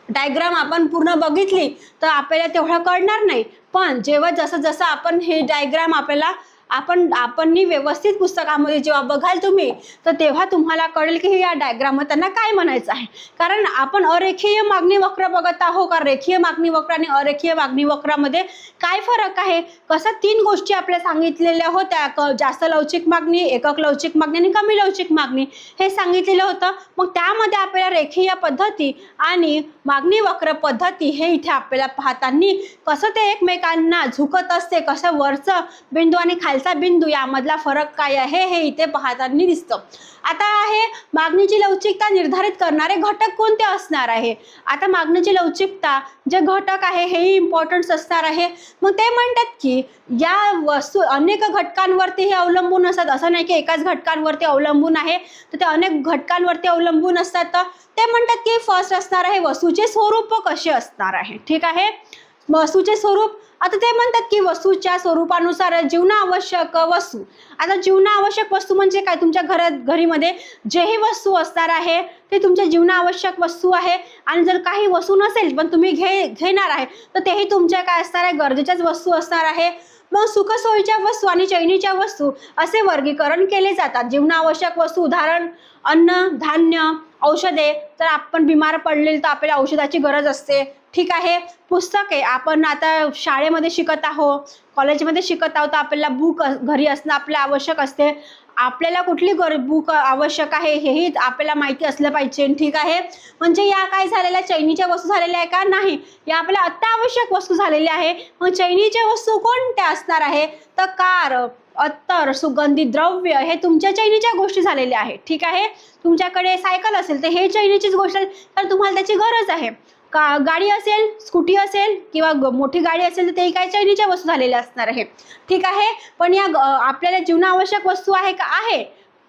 Speaker 1: डायग्राम आपण पूर्ण बघितली तर आपल्याला तेवढं कळणार नाही, पण जेव्हा जसं जसं आपण हे डायग्राम आपल्याला आपण व्यवस्थित पुस्तकामध्ये जेव्हा बघाल तुम्ही तर तेव्हा तुम्हाला कळेल की या डायग्राम त्यांना काय म्हणायचं आहे. कारण आपण अरेखीय मागणी वक्र बघत आहोत का, रेखीय मागणी वक्र आणि अरेखीय मागणी वक्रामध्ये काय फरक आहे. कसं 3 गोष्टी आपल्याला सांगितलेल्या होत्या, जास्त लवचिक मागणी, एकक लवचिक मागणी आणि कमी लवचिक मागणी हे सांगितलेलं होतं. मग त्यामध्ये आपल्याला रेखीय पद्धती आणि मागणी वक्र पद्धती हे इथे आपल्याला पाहताना कसं ते एकमेकांना झुकत असते, कसं वरचं बिंदू आणि खालचा बिंदू यामधला फरक काय आहे हे इथे पाहताना दिसतं. आता आहे मागणीची लवचिकता निर्धारित करणारे घटक कोणते असणार आहे. आता मागणीची लवचिकता जे घटक आहे हे इम्पॉर्टंट असणार आहे. मग ते म्हणतात की या वस्तू अनेक घटकांवरती हे अवलंबून असतात, असं नाही की एकाच घटकांवरती अवलंबून आहे, तर ते अनेक घटकांवरती अवलंबून असतात. ते म्हणतात की फर्स्ट असणार आहे वस्तूचे स्वरूप कसे असणार आहे. ठीक आहे, वस्तूचे स्वरूप. आता ते म्हणतात की वस्तूच्या स्वरूपानुसार जीवनावश्यक वस्तू. आता जीवनावश्यक वस्तू म्हणजे काय, तुमच्या घरीमध्ये जेही वस्तू असणार आहे ते तुमच्या जीवनावश्यक वस्तू आहे. आणि जर काही वस्तू नसेल पण तुम्ही घेणार आहे तर तेही तुमच्या काय असणार आहे, गरजेच्याच वस्तू असणार आहे. मग सुखसोयीच्या वस्तू आणि चैनीच्या वस्तू असे वर्गीकरण केले जातात. जीवनावश्यक वस्तू उदाहरण अन्न, धान्य, औषधे. तर आपण बिमार पडले तर आपल्याला औषधाची गरज असते. ठीक आहे, पुस्तके आपण आता शाळेमध्ये शिकत आहोत, कॉलेजमध्ये शिकत आहोत, तर आपल्याला बुक घरी असणं आपल्याला आवश्यक असते. आपल्याला कुठली बुक आवश्यक आहे हेही आपल्याला माहिती असलं पाहिजे. ठीक आहे, म्हणजे या काय झालेल्या चैनीच्या वस्तू झालेल्या आहे का, नाही, या आपल्या अत्यावश्यक वस्तू झालेल्या आहे. मग चैनीच्या वस्तू कोणत्या असणार आहे, तर कार, अत्तर, सुगंधी द्रव्य हे तुमच्या चैनीच्या गोष्टी झालेल्या आहेत. ठीक आहे, तुमच्याकडे सायकल असेल तर हे चैनीचीच गोष्ट आहे, तर तुम्हाला त्याची गरज आहे. गाडी असेल, स्कूटी असेल किंवा मोठी गाडी असेल तर ते काय चैनीच्या वस्तू झालेल्या असणार आहे. ठीक आहे, पण या आपल्याला जीवनावश्यक वस्तू आहे का, आहे,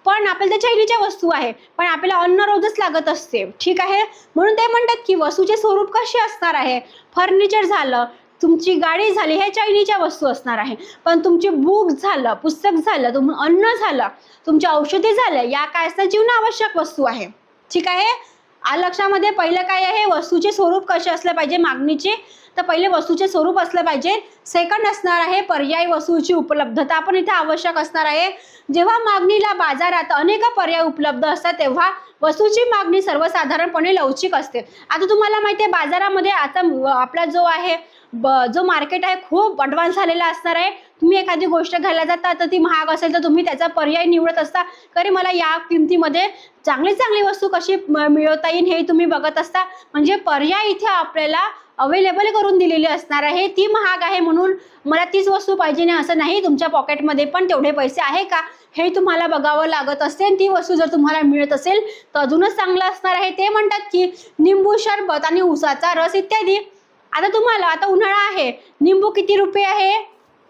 Speaker 1: पण आपल्याला त्या चैनीच्या वस्तू आहे, पण आपल्याला अन्न रोजच लागत असते. ठीक आहे, म्हणून ते म्हणतात की वस्तूचे स्वरूप कसे असणार आहे. फर्निचर झालं, तुमची गाडी झाली, हे चैनीच्या वस्तू असणार आहे. पण तुमची बुक झालं, पुस्तक झालं, अन्न झालं, तुमच्या औषधी झालं, या काय असतात, जीवनावश्यक वस्तू आहे. ठीक आहे, लक्षामध्ये पहिलं काय आहे, वस्तूचे स्वरूप कसे असले पाहिजे मागणीचे, तर पहिले वस्तूचे स्वरूप असलं पाहिजे. सेकंड असणार आहे पर्यायी वस्तूची उपलब्धता पण इथे आवश्यक असणार आहे. जेव्हा मागणीला बाजारात अनेक पर्याय उपलब्ध असतात तेव्हा वस्तूची मागणी सर्वसाधारणपणे लवचिक असते. आता तुम्हाला माहिती आहे बाजारामध्ये आता आपला जो आहे जो मार्केट आहे खूप ॲडव्हान्स झालेला असणार आहे. तुम्ही एखादी गोष्ट घ्यायला जाता तर ती महाग असेल तर तुम्ही त्याचा पर्याय निवडत असता, कारण मला या किमतीमध्ये चांगली वस्तू कशी मिळवता येईल हे तुम्ही बघत असता. म्हणजे पर्याय इथे आपल्याला अवेलेबल करून दिलेली असणार आहे. ती महाग आहे म्हणून मला तीच वस्तू पाहिजे नाही असं नाही, तुमच्या पॉकेटमध्ये पण तेवढे पैसे आहे का हे तुम्हाला बघावं लागत असते. आणि ती वस्तू जर तुम्हाला मिळत असेल तर अजूनच चांगलं असणार आहे. ते म्हणतात की निंबू सरबत आणि उसाचा रस इत्यादी. आता उन्हाळा आहे, निंबू किती रुपये आहे,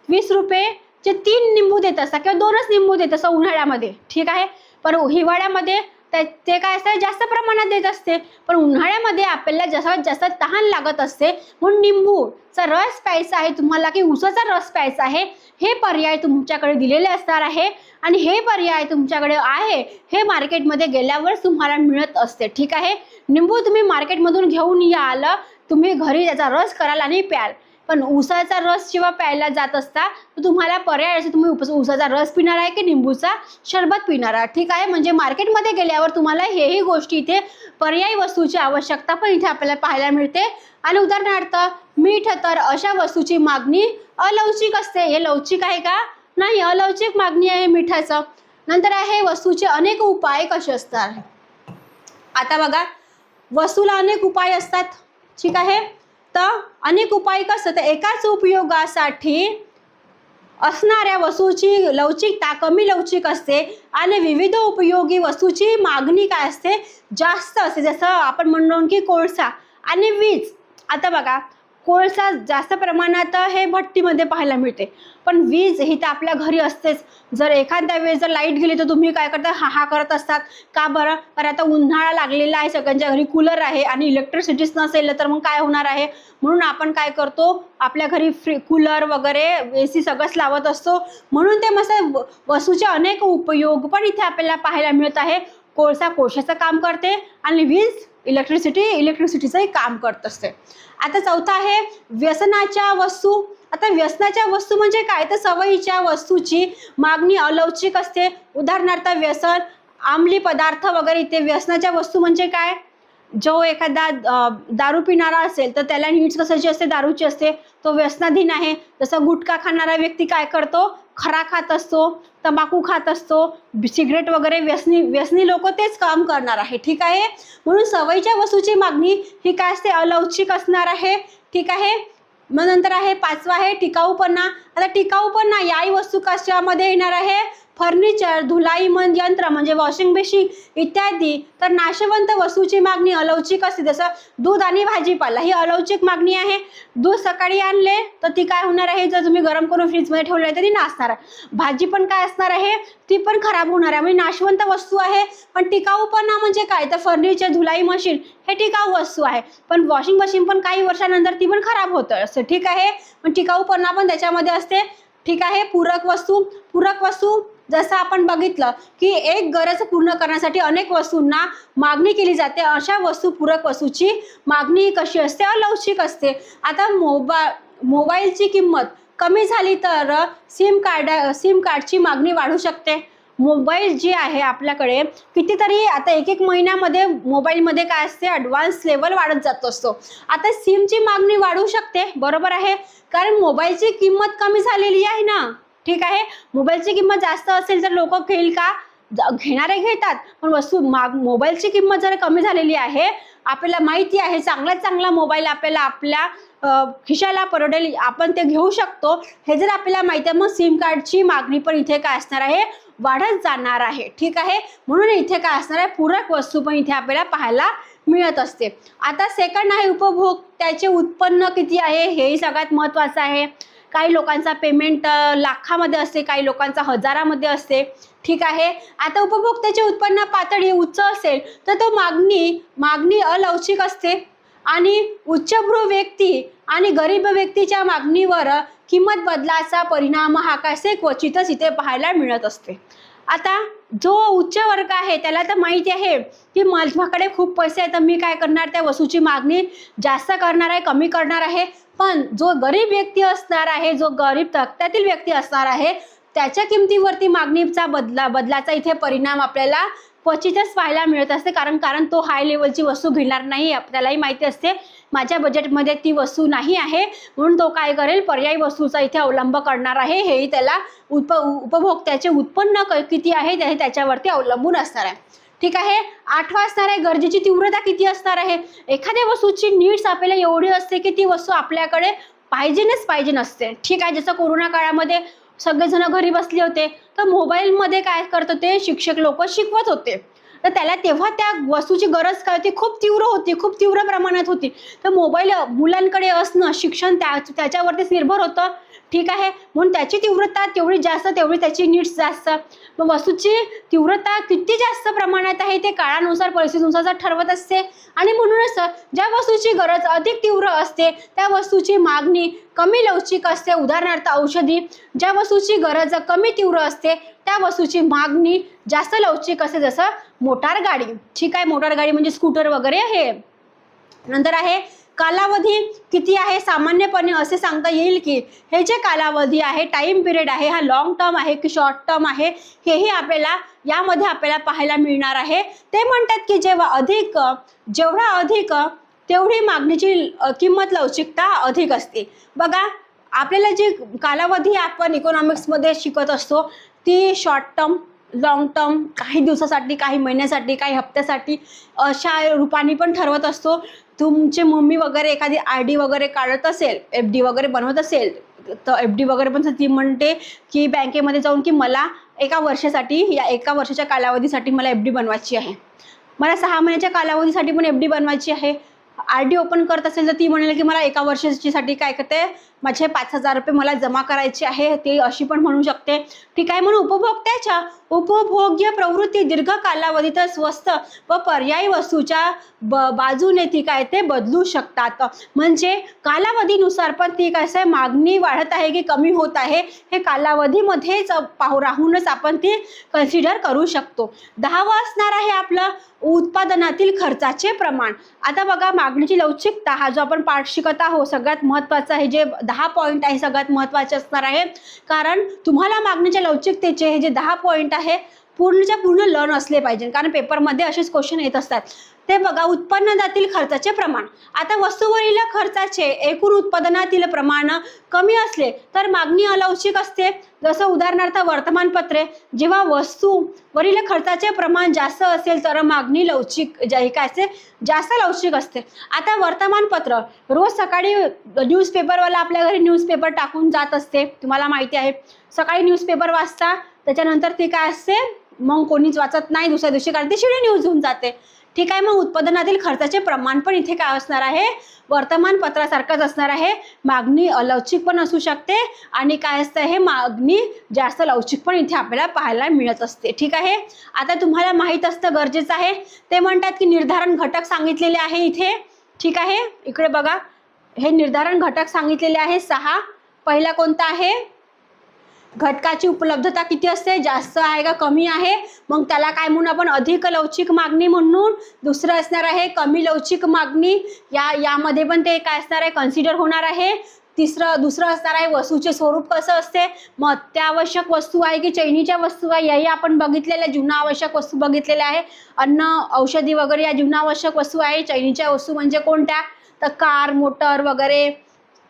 Speaker 1: 20 रुपये. जे 3 निंबू देत असतात किंवा 2च निंबू देत असतात उन्हाळ्यामध्ये. ठीक आहे, पण हिवाळ्यामध्ये ते काय असतं जास्त प्रमाणात देत असते. पण उन्हाळ्यामध्ये आपल्याला जास्त तहान लागत असते म्हणून निंबूचा रस प्यायचा आहे तुम्हाला की उसाचा रस प्यायचा आहे, हे पर्याय तुमच्याकडे दिलेले असणार आहे. आणि हे पर्याय तुमच्याकडे आहे हे मार्केटमध्ये गेल्यावर तुम्हाला मिळत असते. ठीक आहे, निंबू तुम्ही मार्केटमधून घेऊन याल, तुम्ही घरी त्याचा रस कराल आणि प्याल. पण उसाचा रस जेव्हा प्यायला जात असता तर तुम्हाला पर्याय असेल, तुम्ही उसाचा रस पिणार आहे की निंबूचा सरबत पिणार आहे. ठीक आहे, म्हणजे मार्केटमध्ये गेल्यावर तुम्हाला हेही गोष्टी इथे पर्यायी वस्तूची आवश्यकता पण इथे आपल्याला पाहायला मिळते. आणि उदाहरणार्थ मीठ, तर अशा वस्तूची मागणी अलौकिक असते. हे लवचिक आहे का? नाही, अलौकिक मागणी आहे मिठाचं. नंतर आहे वस्तूचे अनेक उपाय कसे असतात. आता बघा, वस्तूला अनेक उपाय असतात. ठीक आहे, तर अनेक उपाय कसं, तर एकाच उपयोगासाठी असणाऱ्या वस्तूची लवचिकता कमी लवचिक असते आणि विविध उपयोगी वस्तूची मागणी काय असते, जास्त असते. जसं आपण म्हणलो की कोळसा आणि वीज. आता बघा, कोळसा जास्त प्रमाणात हे भट्टीमध्ये पाहायला मिळते, पण वीज ही तर आपल्या घरी असतेच. जर एखाद्या वेळेस जर लाईट गेली तर तुम्ही काय करता, हा करत असतात. का बरं? तर आता उन्हाळा लागलेला आहे, सगळ्यांच्या घरी कूलर आहे आणि इलेक्ट्रिसिटीच नसेल तर मग काय होणार आहे. म्हणून आपण काय करतो, आपल्या घरी कूलर वगैरे AC सगळंच लावत असतो. म्हणून ते मस्त वस्तूचे अनेक उपयोग पण इथे आपल्याला पाहायला मिळत आहे. कोळसा कोळशाचं काम करते आणि वीज इलेक्ट्रिसिटीचंही काम करत असते. आता चौथा आहे व्यसनाच्या वस्तू. आता व्यसनाच्या वस्तू म्हणजे काय, तर सवयीच्या वस्तूची मागणी अलौकिक असते. उदाहरणार्थ व्यसन, अंमली पदार्थ वगैरे. इथे व्यसनाच्या वस्तू म्हणजे काय, जो एखादा दारू पिणारा असेल तर त्याला नीड्स कशाची असते, दारूची असते, तो व्यसनाधीन आहे. जसं गुटखा खाणारा व्यक्ती काय करतो, खरा खात असतो, तंबाखू खात असतो, सिगरेट वगैरे. व्यसनी लोक तेच काम करणार आहे. ठीक आहे, म्हणून सवयीच्या वस्तूची मागणी ही काय असते, अलौकिक असणार आहे. ठीक आहे, मग नंतर आहे पाचवा आहे टिकाऊपणा. आता टिकाऊपणा याही वस्तू कशामध्ये येणार आहे, फर्निचर, धुलाई यंत्र म्हणजे वॉशिंग मशीन इत्यादी. तर नाशवंत वस्तूची मागणी अलौकिक असते. जसं दूध आणि भाजीपाला ही अलौकिक मागणी आहे. दूध सकाळी आणले तर ती काय होणार आहे, जर तुम्ही गरम करून फ्रीजमध्ये ठेवले तरी नासणार आहे. भाजी पण काय असणार आहे, ती पण खराब होणार आहे. म्हणजे नाशवंत वस्तू आहे. पण टिकाऊपणा म्हणजे काय, तर फर्निचर, धुलाई मशीन हे टिकाऊ वस्तू आहे. पण वॉशिंग मशीन पण काही वर्षानंतर ती पण खराब होतं असं. ठीक आहे, पण टिकाऊपणा पण त्याच्यामध्ये असते. ठीक आहे, पूरक वस्तू जसं आपण बघितलं की एक गरज पूर्ण करण्यासाठी अनेक वस्तूंना मागणी केली जाते. अशा वस्तू पूरक वस्तूची मागणी कशी असते, अलौकिक असते. आता मोबाईलची किंमत कमी झाली तर सिम कार्डची मागणी वाढू शकते. मोबाईल जी आहे आपल्याकडे कितीतरी आता एक महिन्यामध्ये मोबाईलमध्ये काय असते, ॲडव्हान्स लेवल वाढत जात असतो. आता सिमची मागणी वाढू शकते. बरोबर आहे, कारण मोबाईलची किंमत कमी झालेली आहे ना. ठीक आहे, मोबाईलची किंमत जास्त असेल तर लोक घेईल का, घेणारे घेतात. पण मोबाईलची किंमत जर कमी झालेली आहे, आपल्याला माहिती आहे चांगला मोबाईल आपल्याला आपल्या खिशाला परवडेल, आपण ते घेऊ शकतो, हे जर आपल्याला माहिती आहे, मग सिम कार्डची मागणी पण इथे काय असणार आहे, वाढत जाणार आहे. ठीक आहे, म्हणून इथे काय असणार आहे, पूरक वस्तू पण इथे आपल्याला पाहायला मिळत असते. आता सेकंड आहे उपभोग. त्याचे उत्पन्न किती आहे हेही सगळ्यात महत्त्वाचं आहे. काही लोकांचा पेमेंट लाखामध्ये असते, काही लोकांचा हजारामध्ये असते. ठीक आहे, आता उपभोक्त्याचे उत्पन्न पातळी उच्च असेल तर तो मागणी अलौकिक असते आणि उच्चभ्रू व्यक्ती आणि गरीब व्यक्तीच्या मागणीवर किंमत बदलाचा परिणाम हा काय क्वचितच इथे पाहायला मिळत असते. आता जो उच्च वर्ग आहे त्याला तर माहिती आहे की माझ्याकडे खूप पैसे आहेत तर मी काय करणार, त्या वस्तूची मागणी जास्त करणार आहे, कमी करणार आहे. पण जो गरीब व्यक्ती असणार आहे, जो गरीब तबक्यातील व्यक्ती असणार आहे, त्याच्या किमतीवरती मागणीचा बदलाचा इथे परिणाम आपल्याला क्वचितच पाहायला मिळत असते. कारण तो हाय लेवलची वस्तू घेणार नाही. आपल्यालाही माहिती असते माझ्या बजेटमध्ये ती वस्तू नाही आहे, म्हणून तो काय करेल, पर्यायी वस्तूचा इथे अवलंब करणार आहे. हेही त्याला उपभोक्त्याचे उत्पन्न किती आहे त्याच्यावरती अवलंबून असणार आहे. ठीक आहे, आठवा असणार आहे गरजेची तीव्रता किती असणार आहे. एखाद्या वस्तूची नीड्स आपल्याला एवढी असते की ती वस्तू आपल्याकडे पाहिजे नसते. ठीक आहे, जसं कोरोना काळामध्ये सगळेजण घरी बसले होते तर मोबाईलमध्ये काय करत होते, शिक्षक लोक शिकवत होते, तर त्याला तेव्हा त्या वस्तूची गरज काय होती, खूप तीव्र प्रमाणात होती. तर मोबाईल मुलांकडे असणं, शिक्षण त्याच्यावरतीच निर्भर होतं. ठीक आहे, म्हणून त्याची तीव्रता तेवढी जास्त, तेवढी त्याची नीड्स जास्त. मग वस्तूची तीव्रता किती जास्त प्रमाणात आहे ते काळानुसार, परिस्थितीनुसार ठरवत असते. आणि म्हणूनच ज्या वस्तूची गरज अधिक तीव्र असते त्या वस्तूची मागणी कमी लवचिक असते. उदाहरणार्थ औषधी, ज्या वस्तूची गरज कमी तीव्र असते त्या वस्तूची मागणी जास्त लवचिक असते, जसं मोटार गाडी. ठीक आहे, मोटार गाडी म्हणजे स्कूटर वगैरे हे. नंतर आहे कालावधी किती आहे? सामान्यपणे असे सांगता येईल की हे जे कालावधी आहे, टाइम पिरियड आहे, हा लॉंग टर्म आहे की शॉर्ट टर्म आहे, हेही आपल्याला यामध्ये आपल्याला पाहायला मिळणार आहे. ते म्हणतात की जेवढा अधिक तेवढी मागणीची किंमत लवचिकता अधिक असते. बघा, आपल्याला जी कालावधी आपण इकॉनॉमिक्समध्ये शिकत असतो ती शॉर्ट टर्म, लॉंग टर्म, काही दिवसासाठी, काही महिन्यासाठी, काही हप्त्यासाठी अशा रूपाने पण ठरवत असतो. तुमची मम्मी वगैरे एखादी RD वगैरे काढत असेल, FD वगैरे बनवत असेल, तर FD वगैरे पण ती म्हणते की बँकेमध्ये जाऊन की मला एका वर्षासाठी, या एका वर्षाच्या कालावधीसाठी मला FD बनवायची आहे, मला 6 महिन्याच्या कालावधीसाठी पण FD बनवायची आहे. RD ओपन करत असेल तर ती म्हणेल की मला एका वर्षासाठी काय करते, माझे 5,000 रुपये मला जमा करायचे आहे, ते अशी पण म्हणू शकते. ठीक आहे. म्हणून उपभोक्त्याच्या उपभोग्य प्रवृत्ती दीर्घ कालावधीत स्वस्त व पर्यायी वस्तूच्या बाजूने ती काय ते बदलू शकतात. म्हणजे कालावधीनुसार पण ती कसं आहे, मागणी वाढत आहे की कमी होत आहे हे कालावधीमध्येच राहूनच आपण ती कन्सिडर करू शकतो. 10वं असणार आहे आपलं उत्पादनातील खर्चाचे प्रमाण. आता बघा, मागणीची लवचिकता हा जो आपण पाठ शिकत आहोत सगळ्यात महत्त्वाचा आहे, जे 10 पॉईंट आहे सगळ्यात महत्त्वाचे असणार आहे. कारण तुम्हाला मागणीच्या लवचिकतेचे हे जे 10 पॉईंट आहे पूर्णच्या पूर्ण लर्न असले पाहिजे, कारण पेपरमध्ये असेच क्वेश्चन येत असतात. ते बघा, उत्पन्नातील खर्चाचे प्रमाण. आता वस्तूवरील खर्चाचे एकूण उत्पादनातील प्रमाण कमी असले तर मागणी अलवचिक असते. जसं उदाहरणार्थ वर्तमानपत्रे, जेव्हा वस्तूवरील खर्चाचे प्रमाण जास्त असेल तर मागणी जास्त लवचिक असते. आता वर्तमानपत्र, रोज सकाळी न्यूजपेपरवाला आपल्या घरी न्यूजपेपर टाकून जात असते, तुम्हाला माहिती आहे. सकाळी न्यूजपेपर वाचता, त्याच्यानंतर ती काय असते, मग कोणीच वाचत नाही, दुसऱ्या दिवशी कारण ती शिडी न्यूज होऊन जाते. ठीक आहे. मग उत्पादनातील खर्चाचे प्रमाण पण इथे काय असणार आहे, वर्तमानपत्रासारखंच असणार आहे. मागणी अलवचिक पण असू शकते आणि काय असतं, हे मागणी जास्त लवचिक पण इथे आपल्याला पाहायला मिळत असते. ठीक आहे. आता तुम्हाला माहीत असतं गरजेचं आहे. ते म्हणतात की निर्धारण घटक सांगितलेले आहे इथे. ठीक आहे. इकडे बघा, हे निर्धारण घटक सांगितलेले आहे 6. पहिला कोणता आहे, घटकाची उपलब्धता किती असते, जास्त आहे का कमी आहे, मग त्याला काय म्हणून आपण अधिक लवचिक मागणी म्हणून. दुसरं असणार आहे कमी लवचिक मागणी, यामध्ये पण ते काय असणार आहे, कन्सिडर होणार आहे. दुसरं असणार आहे वस्तूचे स्वरूप कसं असते, मग अत्यावश्यक वस्तू आहे की चैनीच्या वस्तू आहे, याही आपण बघितलेल्या जीवनावश्यक वस्तू बघितलेल्या आहे. अन्न, औषधी वगैरे या जीवनावश्यक वस्तू आहे. चैनीच्या वस्तू म्हणजे कोणत्या, तर कार, मोटर वगैरे.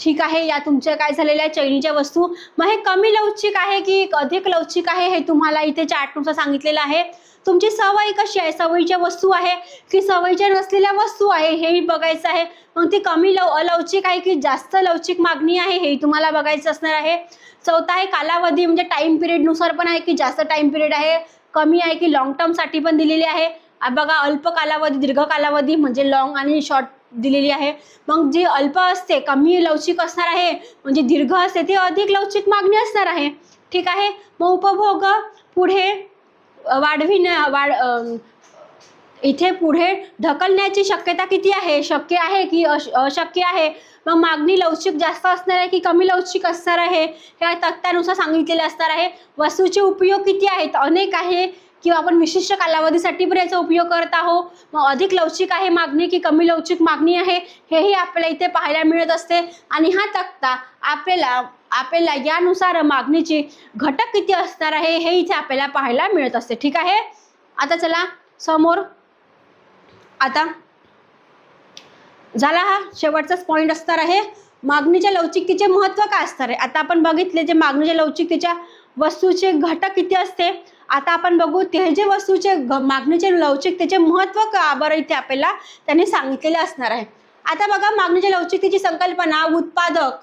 Speaker 1: ठीक आहे. या तुमच्या काय झालेल्या चैनीच्या वस्तू. मग हे कमी लवचिक आहे की अधिक लवचिक आहे हे तुम्हाला इथे चार्टनुसार सांगितलेलं आहे. तुमची सवय कशी आहे, सवयीच्या वस्तू आहे की सवयीच्या नसलेल्या वस्तू आहे हेही बघायचं आहे. मग ती कमी अलवचिक आहे की जास्त लवचिक मागणी आहे हे तुम्हाला बघायचं असणार आहे. चौथा आहे कालावधी, म्हणजे टाइम पिरियडनुसार पण आहे की जास्त टाइम पिरियड आहे, कमी आहे की लॉंग टर्मसाठी पण दिलेली आहे. बघा, अल्प कालावधी, दीर्घ कालावधी म्हणजे लॉंग आणि शॉर्ट दिलेली आहे. मग जी अल्प असते, कमी लवचिक असणार आहे, म्हणजे दीर्घ असते ते अधिक लवचिक मागणी असणार आहे. ठीक आहे. मग उपभोग पुढे इथे पुढे ढकलण्याची शक्यता किती आहे, शक्य आहे की अशक्य आहे. मग मागणी लवचिक जास्त असणार आहे की कमी लवचिक असणार आहे, या तक्त्यानुसार सांगितलेले असणार आहे. वस्तूचे उपयोग किती आहेत, अनेक आहे किंवा आपण विशिष्ट कालावधीसाठी पण याचा उपयोग करत आहोत. मग अधिक लवचिक आहे मागणी की कमी लवचिक मागणी आहे हेही आपल्याला इथे पाहायला मिळत असते. आणि हा तक्ता आपल्याला यानुसार मागणीचे घटक किती असणार आहे हे इथे आपल्याला पाहायला मिळत असते. ठीक आहे. आता चला समोर, आता झाला हा शेवटचाच पॉईंट असणार आहे, मागणीच्या लवचिकतेचे महत्त्व काय असणार आहे. आता आपण बघितले जे मागणीच्या लवचिकतेच्या वस्तूचे घटक किती असते. आता आपण बघू ते जे वस्तूचे मागणीचे लवचिकतेचे महत्त्व का बरं इथे आपल्याला त्यांनी सांगितलेले असणार आहे. आता बघा, मागणीच्या लवचिकतेची संकल्पना उत्पादक,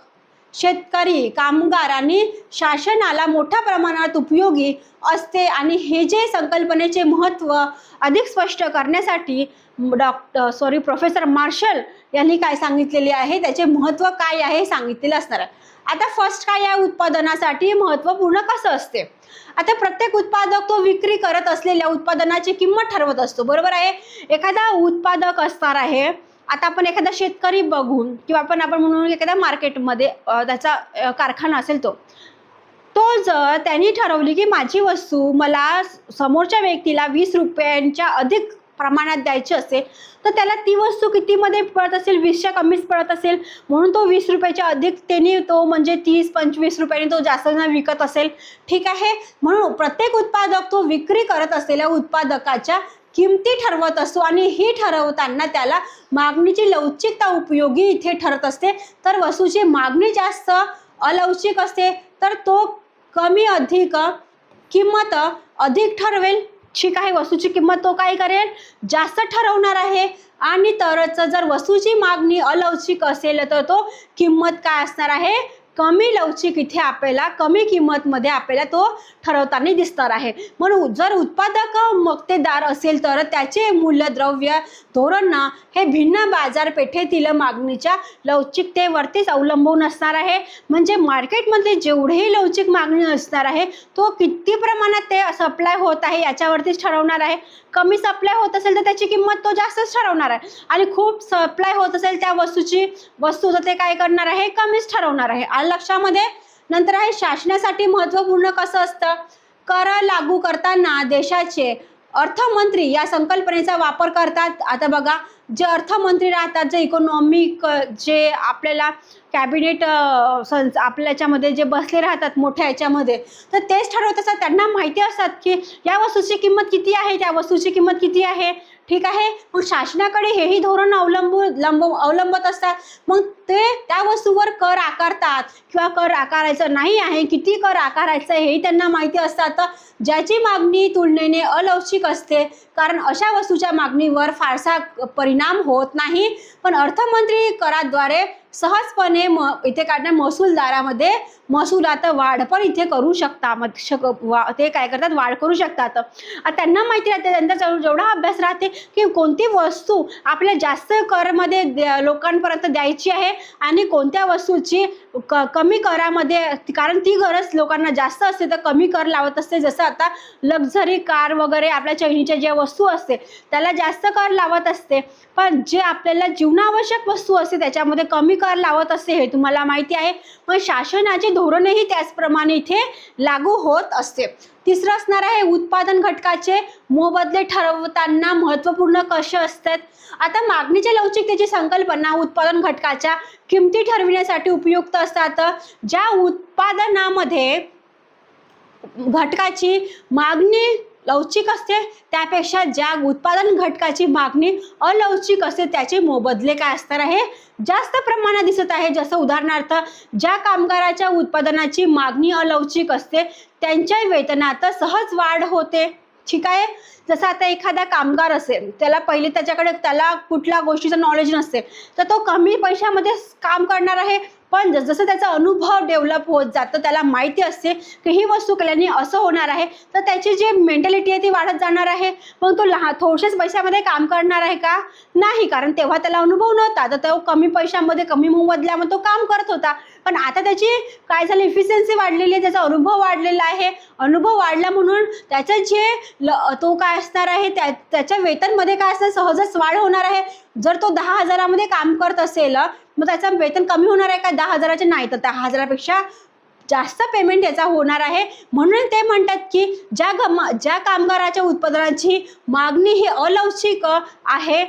Speaker 1: शेतकरी, कामगार आणि शासनाला मोठ्या प्रमाणात उपयोगी असते. आणि हे जे संकल्पनेचे महत्त्व अधिक स्पष्ट करण्यासाठी प्रोफेसर मार्शल यांनी काय सांगितलेले आहे, त्याचे महत्त्व काय आहे सांगितलेले असणार आहे. आता फर्स्ट काय आहे, उत्पादनासाठी महत्त्वपूर्ण कसं असते. आता प्रत्येक उत्पादक तो विक्री करत असलेल्या उत्पादनाची किंमत ठरवत असतो, बरोबर आहे. एखादा उत्पादक असणार आहे, आता आपण एखादा शेतकरी बघून किंवा आपण म्हणून एखाद्या मार्केटमध्ये त्याचा कारखाना असेल, तो त्यांनी ठरवली की माझी वस्तू मला समोरच्या व्यक्तीला 20 रुपयांच्या अधिक प्रमाणात द्यायची असेल तर त्याला ती वस्तू कितीमध्ये पडत असेल, 20च्या कमीच पडत असेल, म्हणून तो 20 रुपयाच्या अधिक त्यांनी तो म्हणजे 30-25 रुपयांनी तो जास्त विकत असेल. ठीक आहे. म्हणून प्रत्येक उत्पादक तो विक्री करत असलेल्या उत्पादकाच्या किमती ठरवत असतो आणि ही ठरवताना त्याला मागणीची लवचिकता उपयोगी इथे ठरत असते. तर वस्तूची मागणी जास्त अलवचिक असते तर तो कमी अधिक किंमत अधिक ठरवेल. ठीक आहे. वस्तूची किंमत तो काय करेल, जास्त ठरवणार आहे. आणि तरच जर वस्तूची मागणी अलवचिक असेल तर तो किंमत काय असणार आहे, कमी लवचिक इथे आपल्याला कमी किंमतमध्ये आपल्याला तो ठरवताना दिसणार आहे. म्हणून जर उत्पादक मक्तेदार असेल तर त्याचे मूल्यद्रव्य धोरण हे भिन्न बाजारपेठेतील मागणीच्या लवचिकतेवरतीच अवलंबून असणार आहे. म्हणजे मार्केटमध्ये जेवढेही लवचिक मागणी असणार आहे तो किती प्रमाणात ते सप्लाय होत आहे याच्यावरतीच ठरवणार आहे. कमी सप्लाय होत असेल तर त्याची किंमत तो जास्तच ठरवणार आहे आणि खूप सप्लाय होत असेल त्या वस्तू तर ते काय करणार आहे, कमीच ठरवणार आहे. आलं लक्षामध्ये. नंतर आहे शासनासाठी महत्त्वपूर्ण कसं असतं, कर लागू करताना देशाचे अर्थमंत्री या संकल्पनेचा वापर करतात. आता बघा जे अर्थमंत्री राहतात, जे इकॉनॉमिक जे आपल्याला कॅबिनेट आपल्या याच्यामध्ये जे बसले राहतात मोठ्या याच्यामध्ये, तर तेच ठरवत असतात. त्यांना माहिती असतात की या वस्तूची किंमत किती आहे, त्या वस्तूची किंमत किती आहे. ठीक आहे. मग शासनाकडे हेही धोरण अवलंबत असतात. मग ते त्या वस्तूवर कर आकारतात किंवा कर आकारायचं नाही आहे, किती कर आकारायचं हेही त्यांना माहिती असतात. ज्याची मागणी तुलनेने अलवचिक असते कारण अशा वस्तूच्या मागणीवर फारसा परिणाम होत नाही. पण अर्थमंत्री कराद्वारे सहजपणे इथे काढण्या महसूलदारामध्ये महसुलात वाढ पण इथे करू शकता. ते काय करतात, वाढ करू शकतात. त्यांना माहिती राहते, त्यांचा जेवढा अभ्यास राहते की कोणती वस्तू आपल्या जास्त करमध्ये लोकांपर्यंत द्यायची आहे आणि कोणत्या वस्तूची कमी करामध्ये, कारण ती गरज लोकांना जास्त असते तर कमी कर लावत असते. जसं आता लक्झरी कार वगैरे आपल्या चैनीच्या ज्या वस्तू असते त्याला जास्त कर लावत असते, पण जे आपल्याला जीवनावश्यक वस्तू असते त्याच्यामध्ये कमी कर लावत असते, हे तुम्हाला माहिती आहे. मग शासनाचे धोरणही त्याचप्रमाणे इथे लागू होत असते. तिसरं असणार आहे उत्पादन घटकाचे मोबदले ठरवताना महत्त्वपूर्ण कसे असतात. आता मागणीच्या लवचिकतेची संकल्पना उत्पादन घटकाच्या किमती ठरविण्यासाठी उपयुक्त असतात. ज्या उत्पादनामध्ये घटकाची मागणी लवचिक असते त्यापेक्षा ज्या उत्पादन घटकाची मागणी अलवचिक असते त्याचे मोबदले काय असणार आहे, जास्त प्रमाणात दिसत आहे. जसं उदाहरणार्थ ज्या कामगाराच्या उत्पादनाची मागणी अलवचिक असते त्यांच्या वेतनात सहज वाढ होते. ठीक आहे. जसं आता एखादा कामगार असेल, त्याला कुठल्या गोष्टीचं नॉलेज नसते तर तो कमी पैशामध्ये काम करणार आहे, पण जसं त्याचा अनुभव डेव्हलप होत जातं त्याला माहिती असते की ही वस्तू केल्याने असं होणार आहे तर त्याची जी मेंटॅलिटी आहे ती वाढत जाणार आहे. मग तो थोडशाच पैशामध्ये काम करणार आहे का, नाही, कारण तेव्हा त्याला अनुभव नव्हता तर तो कमी पैशामध्ये कमी मोबदल्यामध्ये तो काम करत होता. पण आता त्याची काय झालं, इफिशियन्सी वाढलेली आहे, त्याचा अनुभव वाढलेला आहे. अनुभव वाढला म्हणून त्याचं जे तो काय असणार आहे त्याच्या वेतनमध्ये काय असणार, सहजच वाढ होणार आहे. जर तो 10,000मध्ये काम करत असेल मग त्याचं वेतन कमी होणार आहे का, 10,000चे नाही तर 10,000पेक्षा जास्त पेमेंट याचा होणार आहे. म्हणून ते म्हणतात की ज्या कामगाराच्या उत्पादनाची मागणी ही अलवचिक आहे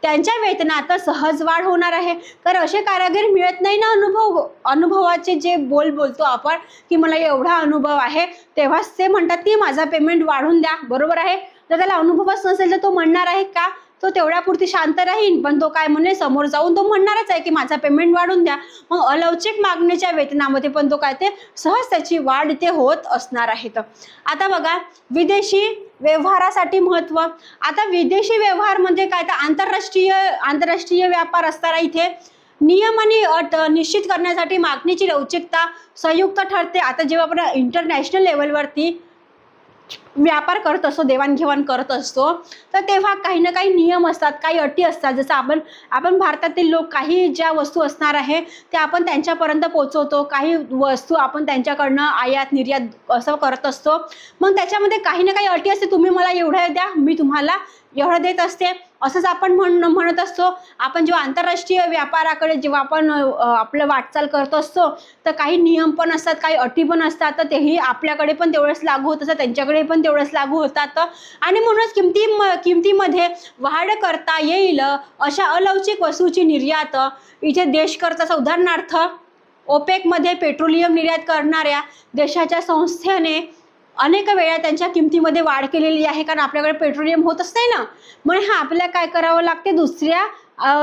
Speaker 1: त्यांच्या वेतनात सहज वाढ होणार आहे. तर असे कारागीर मिळत नाही ना. अनुभवाचे जे बोलतो आपण की मला एवढा अनुभव आहे, तेव्हाच ते म्हणतात की माझा पेमेंट वाढून द्या. बरोबर आहे. जर त्याला अनुभवच नसेल तर तो म्हणणार आहे का, तो तेवढ्यापुरती शांत राहील, पण तो काय म्हणेल समोर जाऊन तो म्हणणारच आहे की माझा पेमेंट वाढून द्या. मग अलवचिक मागणीच्या वेतनामध्ये पण तो काय ते सहज त्याची वाढ इथे होत असणार आहे. आता बघा विदेशी व्यवहारासाठी महत्त्व. आता विदेशी व्यवहार म्हणजे काय तर आंतरराष्ट्रीय व्यापार असताना इथे नियम आणि अट निश्चित करण्यासाठी मागणीची लवचिकता संयुक्त ठरते. आता जेव्हा आपण इंटरनॅशनल लेवलवरती व्यापार करत असतो, देवाणघेवाण करत असतो, तर तेव्हा काही ना काही नियम असतात, काही अटी असतात. जसं आपण भारतातील लोक काही ज्या वस्तू असणार आहे त्या आपण त्यांच्यापर्यंत पोहोचवतो, काही वस्तू आपण त्यांच्याकडनं आयात निर्यात असं करत असतो. मग त्याच्यामध्ये काही ना काही अटी असते, तुम्ही मला एवढं द्या, मी तुम्हाला एवढं देत असते. असंच आपण म्हणत असतो. आपण जेव्हा आंतरराष्ट्रीय व्यापाराकडे जेव्हा आपण आपलं वाटचाल करत असतो तर काही नियम पण असतात, काही अटी पण असतात, तर तेही आपल्याकडे पण तेवढंच लागू होत असतात, त्यांच्याकडे पण पण तेवढंच लागू होतात आणि म्हणूनच किमतीमध्ये वाढ करता येईल अशा अलवचिक वस्तूची निर्यात इथे देश करत असं. उदाहरणार्थ ओपेकमध्ये पेट्रोलियम निर्यात करणाऱ्या देशाच्या संस्थेने अनेक वेळा त्यांच्या किमतीमध्ये वाढ केलेली आहे, कारण आपल्याकडे पेट्रोलियम होत असते ना, मग आपल्याला काय करावं लागते, दुसऱ्या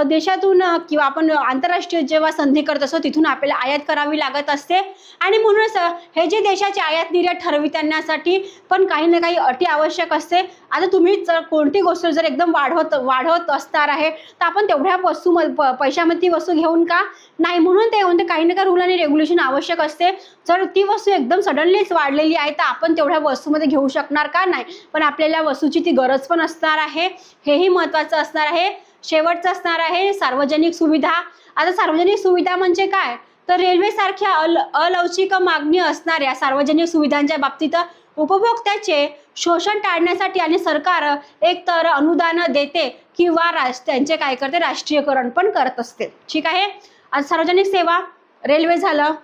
Speaker 1: देशातून किंवा आपण आंतरराष्ट्रीय जेव्हा संधी करत असतो तिथून आपल्याला आयात करावी लागत असते आणि म्हणूनच हे जे देशाची आयात निर्यात ठरविण्यासाठी पण काही ना काही अटी आवश्यक असते. आता तुम्ही जर कोणती गोष्ट जर एकदम वाढवत असणार आहे तर आपण तेवढ्या पैशामध्ये ती वस्तू घेऊन का नाही, म्हणून ते म्हणते काही ना काही रूल आणि रेग्युलेशन आवश्यक असते. जर ती वस्तू एकदम सडनलीच वाढलेली आहे तर आपण तेवढ्या वस्तूमध्ये घेऊ शकणार का नाही, पण आपल्याला वस्तूची ती गरज पण असणार आहे, हेही महत्त्वाचं असणार आहे. शेवटचं असणार आहे सार्वजनिक सुविधा. आता सार्वजनिक सुविधा म्हणजे काय, तर रेल्वे सारख्या अलवचिक मागणी असणाऱ्या सार्वजनिक सुविधांच्या बाबतीत उपभोक्त्याचे शोषण टाळण्यासाठी आणि सरकार एकतर अनुदान देते किंवा त्यांचे काय करते, राष्ट्रीयकरण पण करत असते. ठीक आहे. आज सार्वजनिक सेवा, रेल्वे झालं,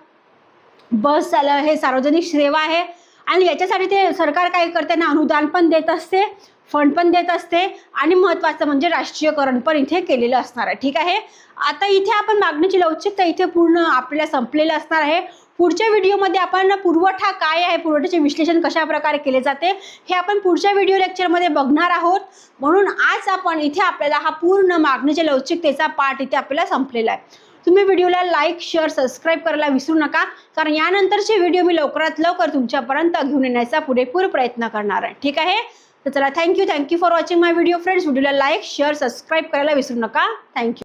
Speaker 1: बस झालं, हे सार्वजनिक सेवा आहे आणि याच्यासाठी ते सरकार काय करते ना, अनुदान पण देत असते, फंड पण देत असते आणि महत्त्वाचं म्हणजे राष्ट्रीयकरण पण इथे केलेलं असणार आहे. ठीक आहे. आता इथे आपण मागणीची लवचिकता इथे पूर्ण आपल्याला संपलेलं असणार आहे. पुढच्या व्हिडिओमध्ये आपण पुरवठा काय आहे, पुरवठ्याचे विश्लेषण कशा प्रकारे केले जाते हे आपण पुढच्या व्हिडिओ लेक्चरमध्ये बघणार आहोत. म्हणून आज आपण इथे आपल्याला हा पूर्ण मागणीच्या लवचिकतेचा पाठ इथे आपल्याला संपलेला आहे. तुम्ही व्हिडिओला लाईक, शेअर, सबस्क्राईब करायला विसरू नका, कारण यानंतरचे व्हिडिओ मी लवकरात लवकर तुमच्यापर्यंत घेऊन येण्याचा पुरेपूर प्रयत्न करणार आहे. ठीक आहे. तर चला, thank you for watching my video friends. व्हिडिओला लाईक, शेअर, सबस्क्राईब करायला विसरू नका. थँक्यू.